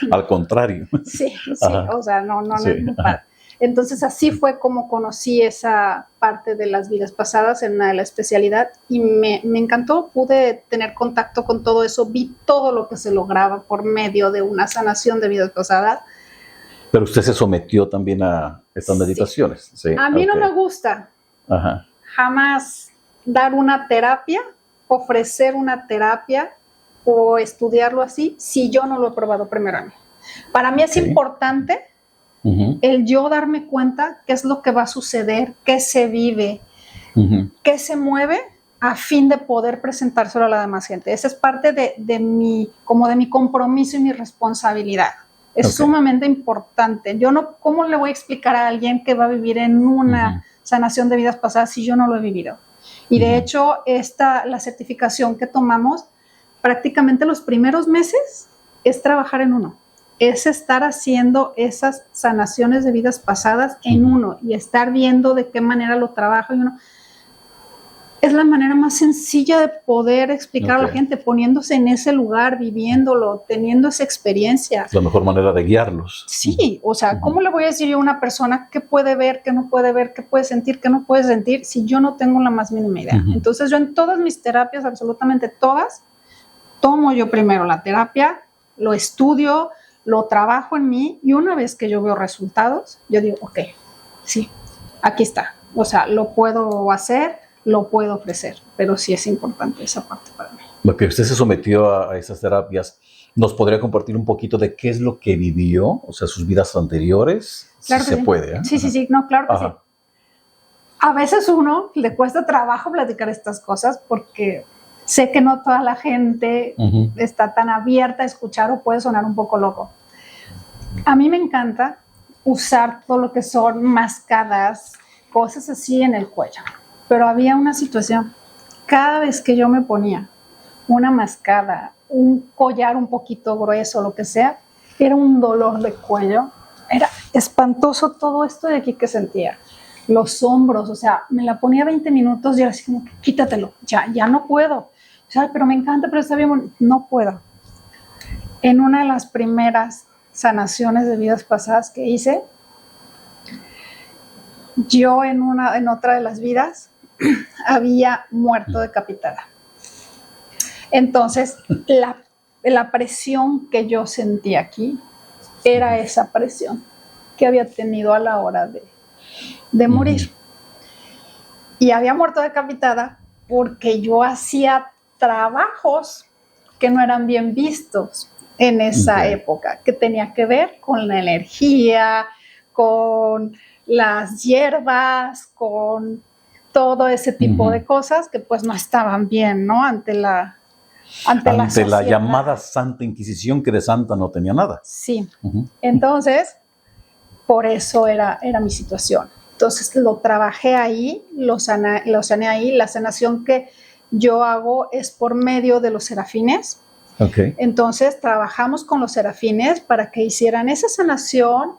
Al contrario. Sí, o sea, no es muy padre. Entonces, así fue como conocí esa parte de las vidas pasadas en una de la especialidad y me encantó. Pude tener contacto con todo eso, vi todo lo que se lograba por medio de una sanación de vidas pasadas. Pero usted se sometió también a estas meditaciones. Sí. A mí no me gusta jamás dar una terapia, ofrecer una terapia o estudiarlo así si yo no lo he probado primero a mí. Para mí es importante el yo darme cuenta qué es lo que va a suceder, qué se vive, qué se mueve a fin de poder presentárselo a la demás gente. Esa es parte de mi compromiso y mi responsabilidad. Es sumamente importante. Yo no, ¿cómo le voy a explicar a alguien que va a vivir en una sanación de vidas pasadas si yo no lo he vivido? Y de hecho, la certificación que tomamos, prácticamente los primeros meses es trabajar en uno. Es estar haciendo esas sanaciones de vidas pasadas en uno y estar viendo de qué manera lo trabajo y uno. Es la manera más sencilla de poder explicar a la gente, poniéndose en ese lugar, viviéndolo, teniendo esa experiencia. Es la mejor manera de guiarlos. Sí, o sea, ¿cómo le voy a decir yo a una persona qué puede ver, qué no puede ver, qué puede sentir, qué no puede sentir, si yo no tengo la más mínima idea? Entonces yo en todas mis terapias, absolutamente todas, tomo yo primero la terapia, lo estudio, lo trabajo en mí y una vez que yo veo resultados, yo digo, ok, sí, aquí está. O sea, lo puedo hacer, lo puedo ofrecer, pero sí es importante esa parte para mí. Lo que usted se sometió a esas terapias, ¿nos podría compartir un poquito de qué es lo que vivió? O sea, sus vidas anteriores, claro si se puede. ¿Eh? Sí, no, claro que sí. A veces uno le cuesta trabajo platicar estas cosas porque sé que no toda la gente está tan abierta a escuchar o puede sonar un poco loco. A mí me encanta usar todo lo que son mascadas, cosas así en el cuello. Pero había una situación. Cada vez que yo me ponía una mascada, un collar un poquito grueso, lo que sea, era un dolor de cuello. Era espantoso todo esto de aquí que sentía. Los hombros, o sea, me la ponía 20 minutos y era así como, quítatelo, ya no puedo. O sea, pero me encanta, pero está bien, no puedo. En una de las primeras sanaciones de vidas pasadas que hice, yo en otra de las vidas había muerto decapitada. Entonces, la presión que yo sentí aquí era esa presión que había tenido a la hora de morir. Y había muerto decapitada porque yo hacía trabajos que no eran bien vistos en esa época, que tenía que ver con la energía, con las hierbas, con todo ese tipo de cosas que pues no estaban bien, ¿no? Ante la llamada Santa Inquisición, que de santa no tenía nada. Sí. Entonces, por eso era mi situación. Entonces lo trabajé ahí, lo sané ahí. La sanación que yo hago es por medio de los serafines. Entonces trabajamos con los serafines para que hicieran esa sanación.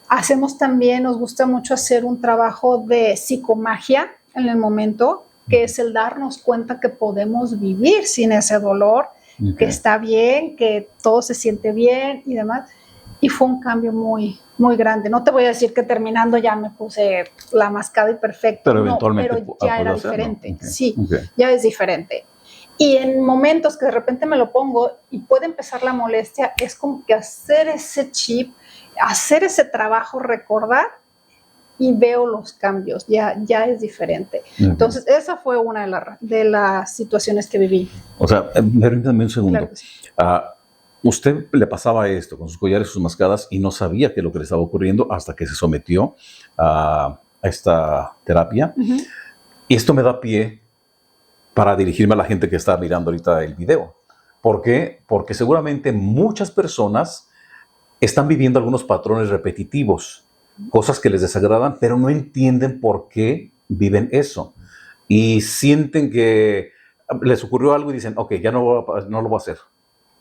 Hacemos también, nos gusta mucho hacer un trabajo de psicomagia en el momento, que es el darnos cuenta que podemos vivir sin ese dolor, que está bien, que todo se siente bien y demás. Y fue un cambio muy, muy grande. No te voy a decir que terminando ya me puse la mascada y perfecto. Pero eventualmente pero ya era diferente. Sí, ya es diferente. Y en momentos que de repente me lo pongo y puede empezar la molestia, es como que hacer ese chip, hacer ese trabajo, recordar y veo los cambios, ya es diferente. Entonces, esa fue una de las situaciones que viví. O sea, permítame un segundo. Claro que sí. Usted le pasaba esto con sus collares, sus mascadas, y no sabía qué es lo que le estaba ocurriendo hasta que se sometió a esta terapia. Uh-huh. Y esto me da pie para dirigirme a la gente que está mirando ahorita el video. ¿Por qué? Porque seguramente muchas personas están viviendo algunos patrones repetitivos, cosas que les desagradan, pero no entienden por qué viven eso. Y sienten que les ocurrió algo y dicen, ok, ya no lo voy a hacer.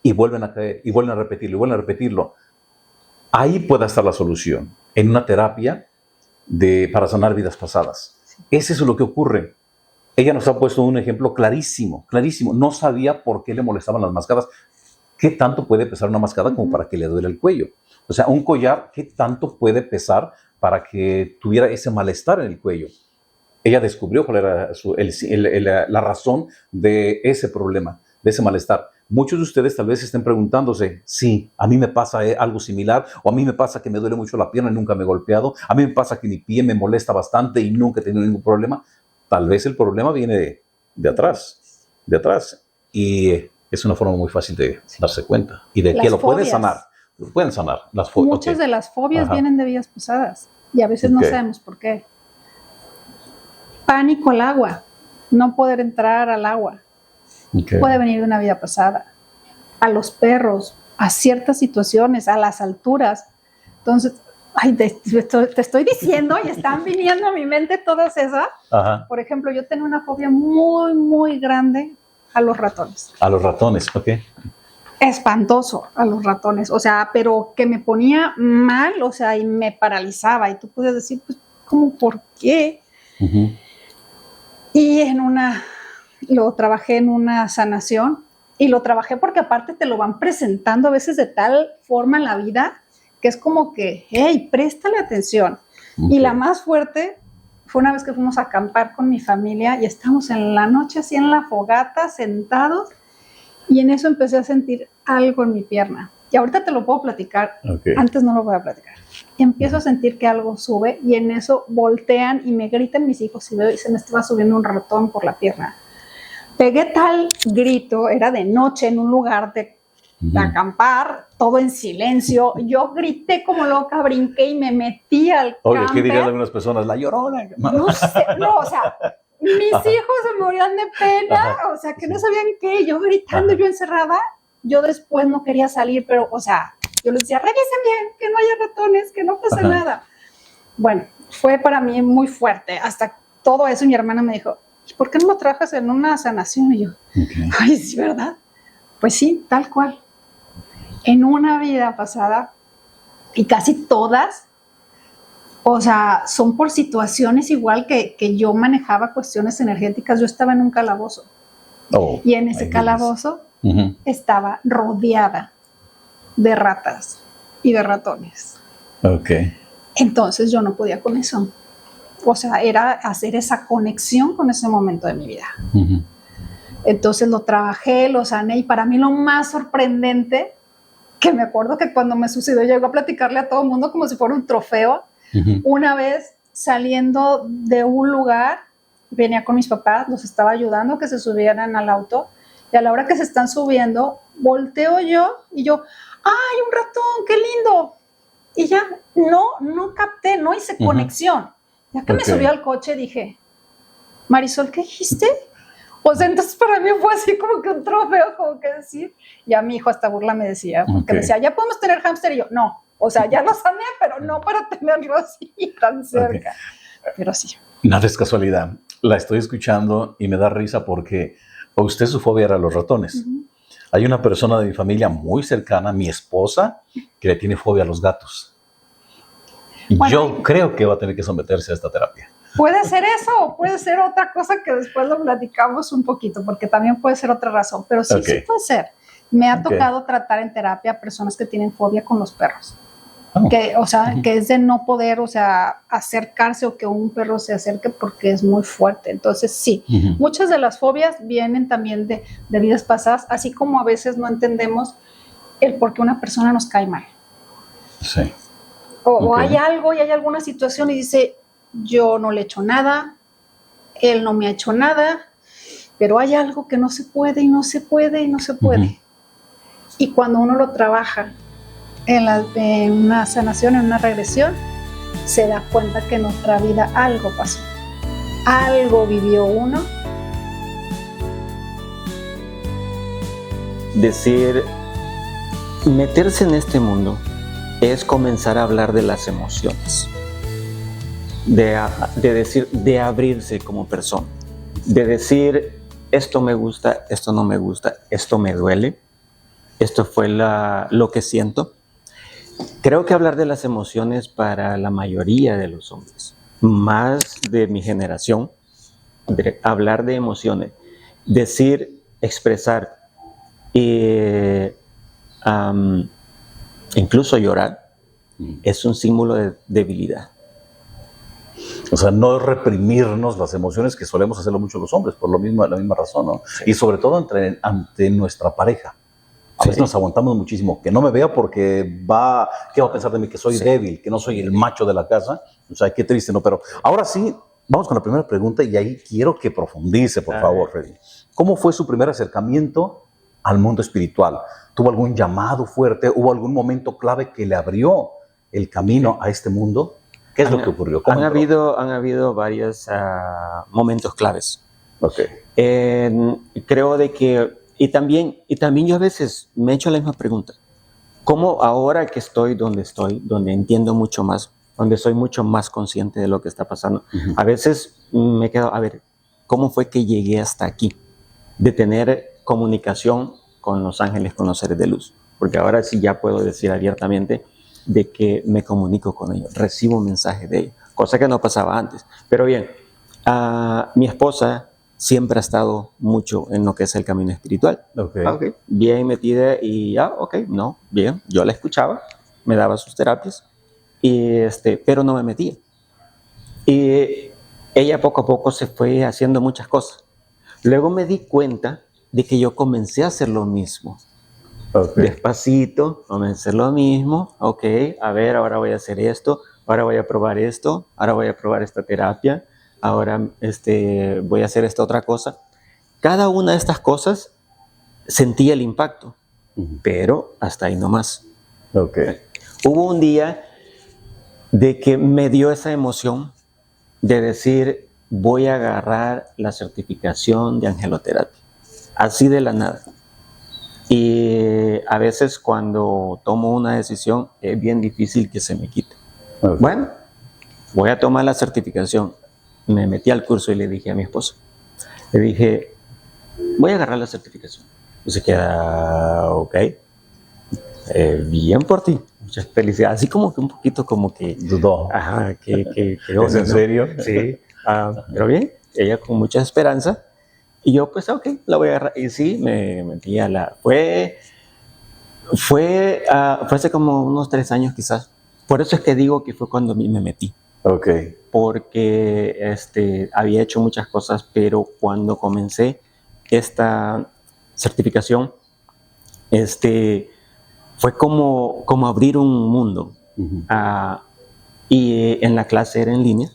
Y vuelven a caer, y vuelven a repetirlo, y vuelven a repetirlo. Ahí puede estar la solución, en una terapia para sanar vidas pasadas. Eso es lo que ocurre. Ella nos ha puesto un ejemplo clarísimo, clarísimo. No sabía por qué le molestaban las mascadas. ¿Qué tanto puede pesar una mascada como para que le duele el cuello? O sea, un collar, ¿qué tanto puede pesar para que tuviera ese malestar en el cuello? Ella descubrió cuál era la razón de ese problema, de ese malestar. Muchos de ustedes tal vez estén preguntándose, sí, a mí me pasa algo similar, o a mí me pasa que me duele mucho la pierna y nunca me he golpeado, a mí me pasa que mi pie me molesta bastante y nunca he tenido ningún problema. Tal vez el problema viene de atrás, y es una forma muy fácil de darse cuenta y de que lo pueden sanar. Lo pueden sanar. Muchas de las fobias vienen de vidas pasadas y a veces no sabemos por qué. Pánico al agua, no poder entrar al agua. Puede venir de una vida pasada. A los perros, a ciertas situaciones, a las alturas. Entonces, te estoy diciendo y están viniendo a mi mente todas esas. Ajá. Por ejemplo, yo tengo una fobia muy, muy grande a los ratones. A los ratones, ok. Espantoso a los ratones, o sea, pero que me ponía mal, o sea, y me paralizaba. Y tú puedes decir, pues, ¿cómo, por qué? Uh-huh. Y lo trabajé en una sanación y lo trabajé porque aparte te lo van presentando a veces de tal forma en la vida que es como que, hey, préstale atención. Okay. Y la más fuerte fue una vez que fuimos a acampar con mi familia y estábamos en la noche así en la fogata sentados y en eso empecé a sentir algo en mi pierna. Y ahorita te lo puedo platicar, antes no lo voy a platicar. Y empiezo a sentir que algo sube y en eso voltean y me gritan mis hijos y veo y se me estaba subiendo un ratón por la pierna. Pegué tal grito, era de noche en un lugar de acampar, todo en silencio. Yo grité como loca, brinqué y me metí al camper. Oye, ¿qué dirían algunas personas? La Llorona. No sé, no, o sea, mis hijos se morían de pena, o sea, que no sabían qué, yo gritando, yo encerrada. Yo después no quería salir, pero, o sea, yo les decía, revisen bien, que no haya ratones, que no pase nada. Bueno, fue para mí muy fuerte. Hasta todo eso mi hermana me dijo, ¿y por qué no lo trabajas en una sanación? Y yo, ay, sí, ¿verdad? Pues sí, tal cual. En una vida pasada, y casi todas, o sea, son por situaciones igual que yo manejaba cuestiones energéticas. Yo estaba en un calabozo. Y en ese calabozo estaba rodeada de ratas y de ratones. Entonces yo no podía con eso. O sea, era hacer esa conexión con ese momento de mi vida. Entonces lo trabajé, lo sané y para mí lo más sorprendente, que me acuerdo que cuando me sucedió llego a platicarle a todo el mundo como si fuera un trofeo. Una vez saliendo de un lugar, venía con mis papás, los estaba ayudando a que se subieran al auto y a la hora que se están subiendo, volteo yo y yo, ¡ay, un ratón, qué lindo! Y ya no capté, no hice conexión. Ya que me subí al coche dije, Marisol, ¿qué dijiste? O sea, entonces para mí fue así como que un trofeo, como que decir. Ya mi hijo hasta burla me decía, porque me decía, ¿ya podemos tener hámster? Y yo, no. O sea, ya lo sané, pero no para tenerlo así tan cerca. Pero sí. Nada es casualidad. La estoy escuchando y me da risa porque a usted su fobia era los ratones. Hay una persona de mi familia muy cercana, mi esposa, que le tiene fobia a los gatos. Bueno, yo creo que va a tener que someterse a esta terapia. Puede ser eso o puede ser otra cosa que después lo platicamos un poquito, porque también puede ser otra razón, pero sí, sí puede ser. Me ha tocado tratar en terapia a personas que tienen fobia con los perros. Que, o sea, que es de no poder, o sea, acercarse o que un perro se acerque porque es muy fuerte. Entonces, sí, muchas de las fobias vienen también de vidas pasadas, así como a veces no entendemos el por qué una persona nos cae mal. Sí. O hay algo y hay alguna situación y dice, yo no le he hecho nada, él no me ha hecho nada, pero hay algo que no se puede y no se puede y no se puede. Ujú. Y cuando uno lo trabaja en una sanación, en una regresión, se da cuenta que en nuestra vida algo pasó, algo vivió uno. Decir, meterse en este mundo es comenzar a hablar de las emociones, de decir, de abrirse como persona, de decir, esto me gusta, esto no me gusta, esto me duele, esto fue lo que siento. Creo que hablar de las emociones para la mayoría de los hombres, más de mi generación, hablar de emociones, decir, expresar, incluso llorar, es un símbolo de debilidad. O sea, no reprimirnos las emociones, que solemos hacerlo mucho los hombres, por la misma razón, ¿no? Sí. Y sobre todo ante nuestra pareja. A veces nos aguantamos muchísimo. Que no me vea porque ¿qué va a pensar de mí? Que soy débil, que no soy el macho de la casa. O sea, qué triste, ¿no? Pero ahora sí, vamos con la primera pregunta y ahí quiero que profundice, por favor, Freddy. ¿Cómo fue su primer acercamiento al mundo espiritual? ¿Tuvo algún llamado fuerte? ¿Hubo algún momento clave que le abrió el camino a este mundo? ¿Qué es lo que ocurrió? Han habido varios momentos claves. Okay. Creo de que, y también yo a veces me he hecho la misma pregunta. ¿Cómo ahora que estoy, donde entiendo mucho más, donde soy mucho más consciente de lo que está pasando, a veces me quedo, a ver, ¿cómo fue que llegué hasta aquí? De tener comunicación con los ángeles, con los seres de luz. Porque ahora sí ya puedo decir abiertamente de que me comunico con ellos, recibo mensajes de ellos, cosa que no pasaba antes. Pero bien, mi esposa siempre ha estado mucho en lo que es el camino espiritual. Okay. Bien metida y bien, yo la escuchaba, me daba sus terapias, pero no me metía. Y ella poco a poco se fue haciendo muchas cosas. Luego me di cuenta de que yo comencé a hacer lo mismo. Despacito, comencé a hacer lo mismo. A ver, ahora voy a hacer esto, ahora voy a probar esto, ahora voy a probar esta terapia, ahora voy a hacer esta otra cosa. Cada una de estas cosas sentía el impacto, pero hasta ahí nomás. Hubo un día de que me dio esa emoción de decir, voy a agarrar la certificación de angeloterapia, así de la nada. Y a veces cuando tomo una decisión es bien difícil que se me quite. Bueno, voy a tomar la certificación. Me metí al curso y le dije a mi esposa, le dije, voy a agarrar la certificación. Y se queda, bien por ti, muchas felicidades. Así como que un poquito como que dudó. Ajá, que ¿Es en serio? Sí, pero bien, ella con mucha esperanza. Y yo, pues, la voy a agarrar. Y sí, me metí a la... Fue hace como unos 3 años quizás. Por eso es que digo que fue cuando me metí. Porque había hecho muchas cosas, pero cuando comencé esta certificación, fue como abrir un mundo. Y en la clase era en línea.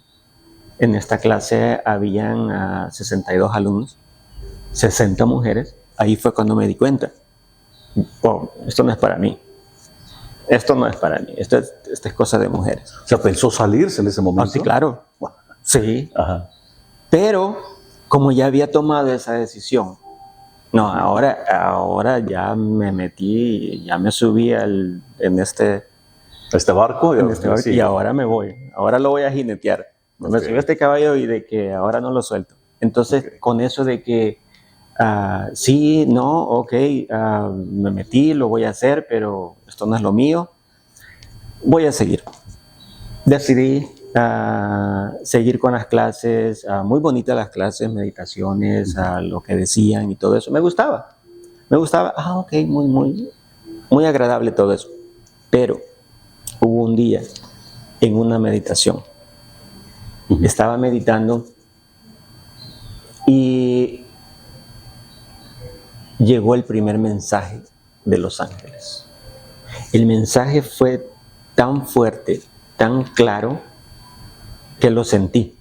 En esta clase habían 62 alumnos, 60 mujeres. Ahí fue cuando me di cuenta, esto no es para mí. Esto no es para mí, esto es cosa de mujeres. O sea, ¿pensó salirse en ese momento? Sí, claro. Sí. Ajá. Pero como ya había tomado esa decisión, no, ahora ya me metí, ya me subí en este barco, sí. Y ahora me voy. Ahora lo voy a jinetear. Me subí a este caballo y de que ahora no lo suelto. Entonces, con eso de que sí, no, me metí, lo voy a hacer, pero esto no es lo mío, voy a seguir. Decidí seguir con las clases, muy bonitas las clases, meditaciones, lo que decían y todo eso. Me gustaba, muy agradable todo eso. Pero hubo un día en una meditación, estaba meditando y llegó el primer mensaje de los ángeles. El mensaje fue tan fuerte, tan claro, que lo sentí.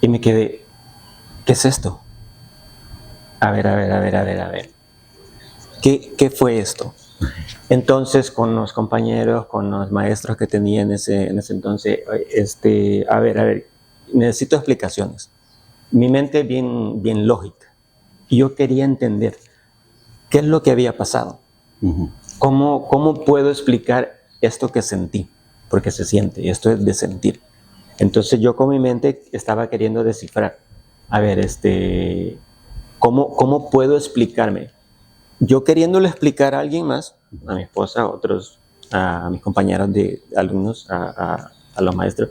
Y me quedé, ¿qué es esto? A ver. ¿Qué fue esto? Entonces, con los compañeros, con los maestros que tenía en ese entonces, a ver, necesito explicaciones. Mi mente bien lógica. Y yo quería entender qué es lo que había pasado. ¿Cómo puedo explicar esto que sentí? Porque se siente, esto es de sentir. Entonces yo con mi mente estaba queriendo descifrar. A ver, ¿cómo puedo explicarme? Yo queriéndole explicar a alguien más, a mi esposa, a otros, a mis compañeros de alumnos, a los maestros,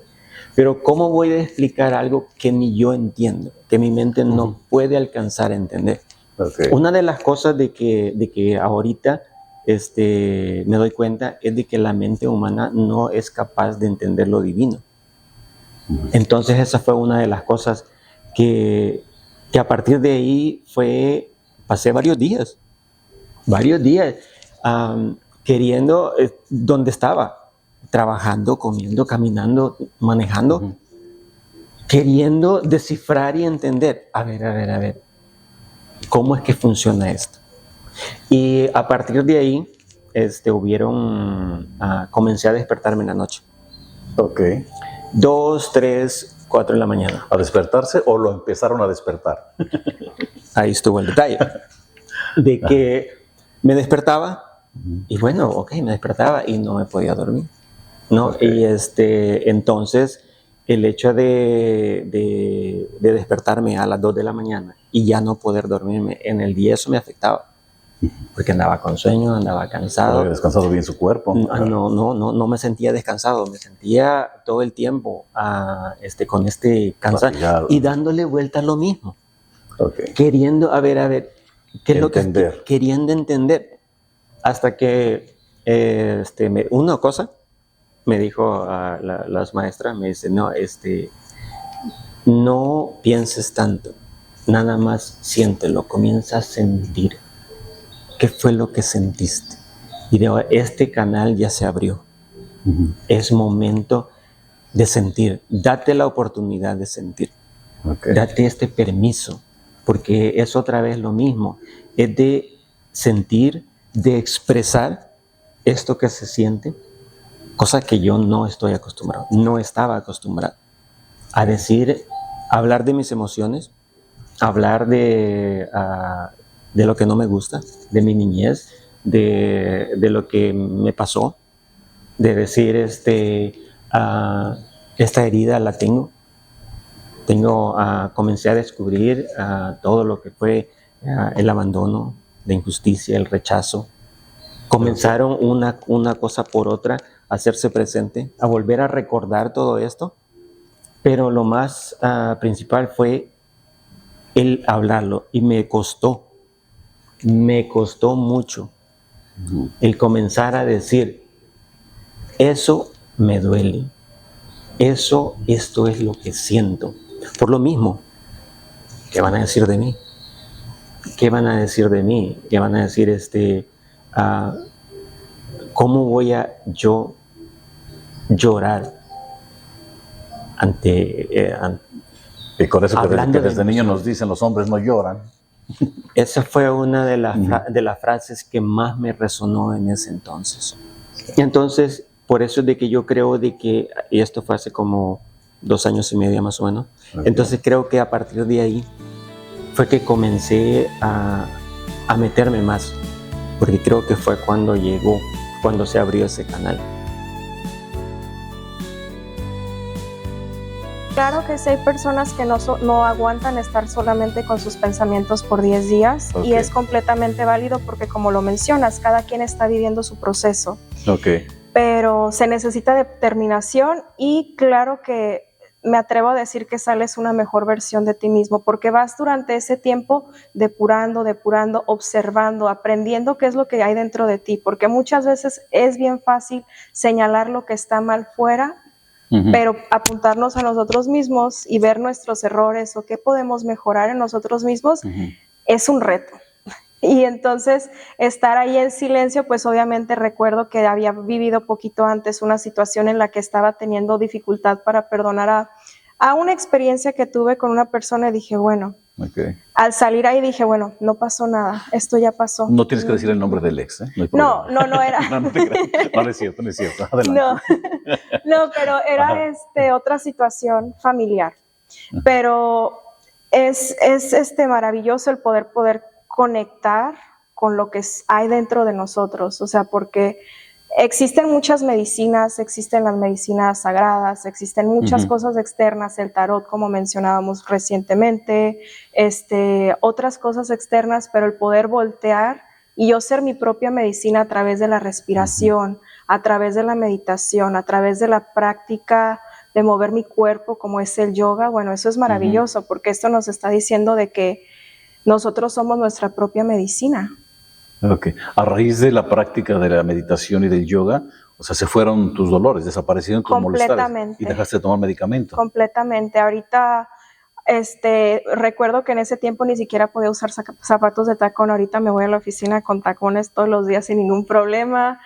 pero ¿cómo voy a explicar algo que ni yo entiendo, que mi mente no puede alcanzar a entender? Okay. Una de las cosas de que ahorita me doy cuenta es de que la mente humana no es capaz de entender lo divino. Entonces esa fue una de las cosas que a partir de ahí pasé varios días queriendo, donde estaba, trabajando, comiendo, caminando, manejando, queriendo descifrar y entender, a ver, ¿cómo es que funciona esto? Y a partir de ahí, comencé a despertarme en la noche. Ok. 2, 3, 4 de la mañana. ¿A despertarse o lo empezaron a despertar? Ahí estuvo el detalle. De que me despertaba y bueno, me despertaba y no me podía dormir, ¿no? Okay. Y entonces el hecho de despertarme a las 2 de la mañana y ya no poder dormirme en el día, eso me afectaba. Porque andaba con sueño, andaba cansado. ¿No había descansado bien su cuerpo? No me sentía descansado, me sentía todo el tiempo con cansancio y dándole vuelta a lo mismo. Okay. Queriendo, a ver, ¿qué es lo que queriendo entender? Hasta que una cosa me dijo a las maestras, me dice, no pienses tanto, nada más siéntelo, comienza a sentir. ¿Qué fue lo que sentiste? Y este canal ya se abrió. Es momento de sentir. Date la oportunidad de sentir. Okay. Date este permiso, porque es otra vez lo mismo. Es de sentir, de expresar esto que se siente, cosa que yo no estoy acostumbrado, no estaba acostumbrado a decir, hablar de mis emociones, hablar de lo que no me gusta, de mi niñez, de lo que me pasó, de decir, esta herida la tengo, comencé a descubrir todo lo que fue el abandono, la injusticia, el rechazo. Comenzaron una cosa por otra a hacerse presente, a volver a recordar todo esto, pero lo más principal fue el hablarlo, y me costó mucho el comenzar a decir, eso me duele, esto es lo que siento. Por lo mismo, ¿qué van a decir de mí? ¿Qué van a decir de mí? ¿Qué van a decir cómo voy a yo llorar ante y con eso que desde niño nos dicen los hombres no lloran? Esa fue una de las frases que más me resonó en ese entonces. Entonces, por eso es de que yo creo de que, y esto fue hace como 2 años y medio más o menos, entonces creo que a partir de ahí fue que comencé a meterme más, porque creo que fue cuando se abrió ese canal. Claro que sí hay personas que no aguantan estar solamente con sus pensamientos por 10 días y es completamente válido porque, como lo mencionas, cada quien está viviendo su proceso. Pero se necesita determinación y claro que me atrevo a decir que sales una mejor versión de ti mismo porque vas durante ese tiempo depurando, observando, aprendiendo qué es lo que hay dentro de ti, porque muchas veces es bien fácil señalar lo que está mal fuera, pero apuntarnos a nosotros mismos y ver nuestros errores o qué podemos mejorar en nosotros mismos es un reto. Y entonces estar ahí en silencio, pues obviamente recuerdo que había vivido poquito antes una situación en la que estaba teniendo dificultad para perdonar a una experiencia que tuve con una persona y dije, bueno, al salir ahí dije, bueno, no pasó nada, esto ya pasó. No tienes que decir el nombre del ex, ¿eh? No era. No es cierto. Adelante. No, pero era otra situación familiar. Pero es maravilloso el poder conectar con lo que hay dentro de nosotros, o sea, porque existen muchas medicinas, existen las medicinas sagradas, existen muchas cosas externas, el tarot, como mencionábamos recientemente, otras cosas externas, pero el poder voltear y yo ser mi propia medicina a través de la respiración, a través de la meditación, a través de la práctica de mover mi cuerpo como es el yoga, bueno, eso es maravilloso, porque esto nos está diciendo de que nosotros somos nuestra propia medicina. Ok. A raíz de la práctica de la meditación y del yoga, o sea, se fueron tus dolores, desaparecieron tus molestias y dejaste de tomar medicamento. Completamente. Ahorita, recuerdo que en ese tiempo ni siquiera podía usar zapatos de tacón. Ahorita me voy a la oficina con tacones todos los días sin ningún problema.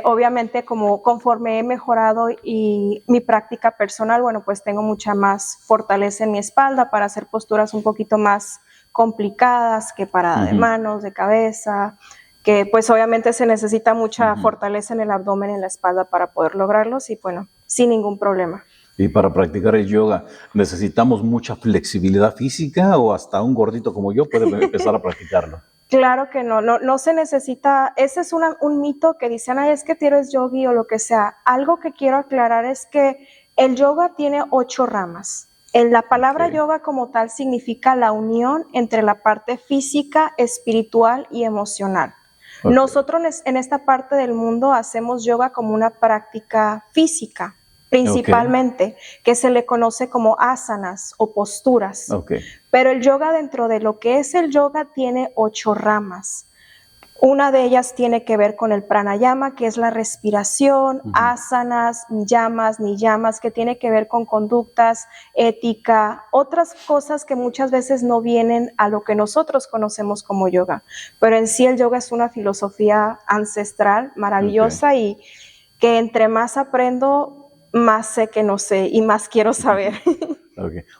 Obviamente, conforme he mejorado y mi práctica personal, bueno, pues tengo mucha más fortaleza en mi espalda para hacer posturas un poquito más complicadas, que parada de manos, de cabeza, que pues obviamente se necesita mucha fortaleza en el abdomen, en la espalda para poder lograrlos y bueno, sin ningún problema. Y para practicar el yoga, ¿necesitamos mucha flexibilidad física o hasta un gordito como yo puede empezar a practicarlo? Claro que no se necesita, ese es un mito que dicen, es que tú eres yogi o lo que sea. Algo que quiero aclarar es que el yoga tiene 8 ramas. La palabra yoga como tal significa la unión entre la parte física, espiritual y emocional. Nosotros en esta parte del mundo hacemos yoga como una práctica física, principalmente, que se le conoce como asanas o posturas. Pero el yoga, dentro de lo que es el yoga, tiene 8 ramas. Una de ellas tiene que ver con el pranayama, que es la respiración, asanas, niyamas, que tiene que ver con conductas, ética, otras cosas que muchas veces no vienen a lo que nosotros conocemos como yoga. Pero en sí el yoga es una filosofía ancestral, maravillosa y que entre más aprendo, más sé que no sé y más quiero saber.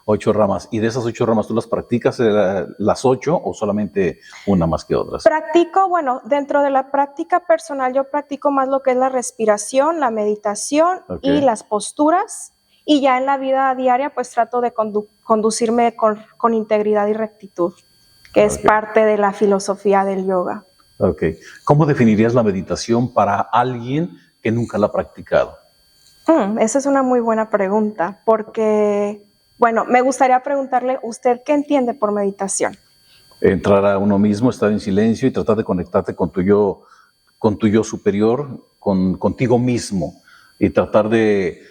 8 ramas. ¿Y de esas 8 ramas tú las practicas las 8 o solamente una más que otras? Practico, bueno, dentro de la práctica personal yo practico más lo que es la respiración, la meditación y las posturas. Y ya en la vida diaria pues trato de conducirme con integridad y rectitud, que es parte de la filosofía del yoga. ¿Cómo definirías la meditación para alguien que nunca la ha practicado? Esa es una muy buena pregunta, porque... Bueno, me gustaría preguntarle, ¿usted qué entiende por meditación? Entrar a uno mismo, estar en silencio y tratar de conectarte con tu yo superior, contigo mismo, y tratar de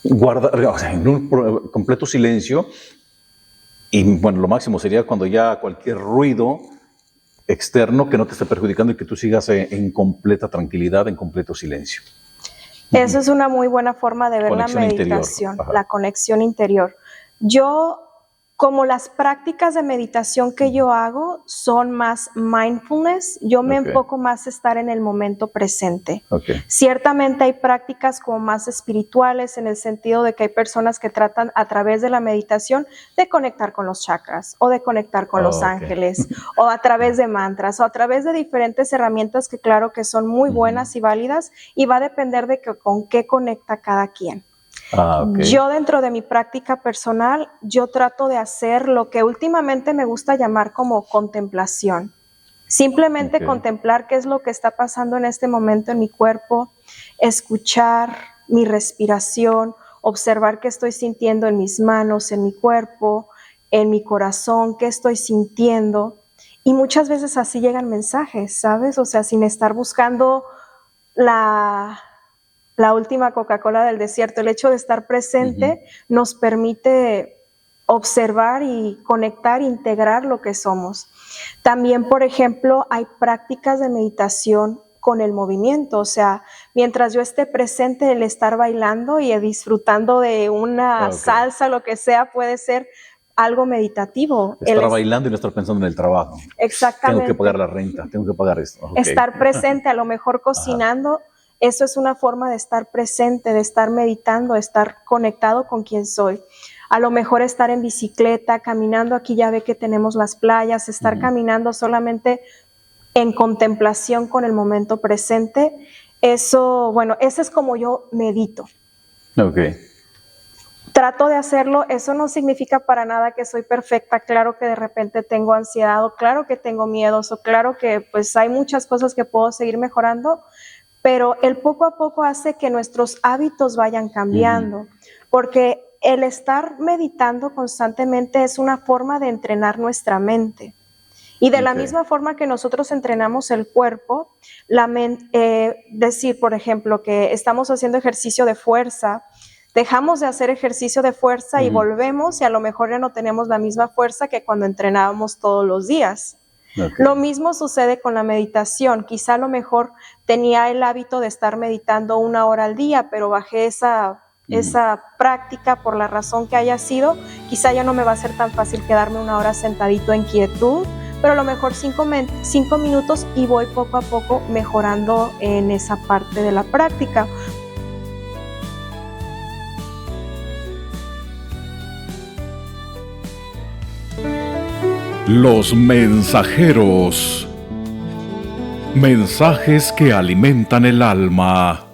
guardar, o sea, en un completo silencio. Y bueno, lo máximo sería cuando ya cualquier ruido externo que no te esté perjudicando y que tú sigas en completa tranquilidad, en completo silencio. Eso es una muy buena forma de ver la meditación, la conexión interior. Yo, como las prácticas de meditación que yo hago son más mindfulness, yo me enfoco más a estar en el momento presente. Ciertamente hay prácticas como más espirituales en el sentido de que hay personas que tratan a través de la meditación de conectar con los chakras o de conectar con los ángeles o a través de mantras o a través de diferentes herramientas que claro que son muy buenas y válidas y va a depender de con qué conecta cada quien. Yo dentro de mi práctica personal, yo trato de hacer lo que últimamente me gusta llamar como contemplación. Simplemente contemplar qué es lo que está pasando en este momento en mi cuerpo, escuchar mi respiración, observar qué estoy sintiendo en mis manos, en mi cuerpo, en mi corazón, qué estoy sintiendo. Y muchas veces así llegan mensajes, ¿sabes? O sea, sin estar buscando la última Coca-Cola del desierto. El hecho de estar presente nos permite observar y conectar, integrar lo que somos. También, por ejemplo, hay prácticas de meditación con el movimiento, o sea, mientras yo esté presente, el estar bailando y disfrutando de una salsa, lo que sea, puede ser, algo meditativo. Estar bailando y no estar pensando en el trabajo. Exactamente. Tengo que pagar la renta, tengo que pagar esto. Okay. Estar presente, a lo mejor cocinando, eso es una forma de estar presente, de estar meditando, estar conectado con quién soy. A lo mejor estar en bicicleta, caminando, aquí ya ve que tenemos las playas, estar caminando solamente en contemplación con el momento presente. Eso, bueno, ese es como yo medito. Ok. Trato de hacerlo, eso no significa para nada que soy perfecta, claro que de repente tengo ansiedad, o claro que tengo miedos, o claro que pues hay muchas cosas que puedo seguir mejorando, pero el poco a poco hace que nuestros hábitos vayan cambiando, porque el estar meditando constantemente es una forma de entrenar nuestra mente. Y de la misma forma que nosotros entrenamos el cuerpo, decir, por ejemplo, que estamos haciendo ejercicio de fuerza, dejamos de hacer ejercicio de fuerza y volvemos y a lo mejor ya no tenemos la misma fuerza que cuando entrenábamos todos los días. Lo mismo sucede con la meditación. Quizá a lo mejor tenía el hábito de estar meditando 1 hora al día, pero bajé esa práctica por la razón que haya sido. Quizá ya no me va a ser tan fácil quedarme 1 hora sentadito en quietud, pero a lo mejor 5 minutos y voy poco a poco mejorando en esa parte de la práctica. Los mensajeros. Mensajes que alimentan el alma.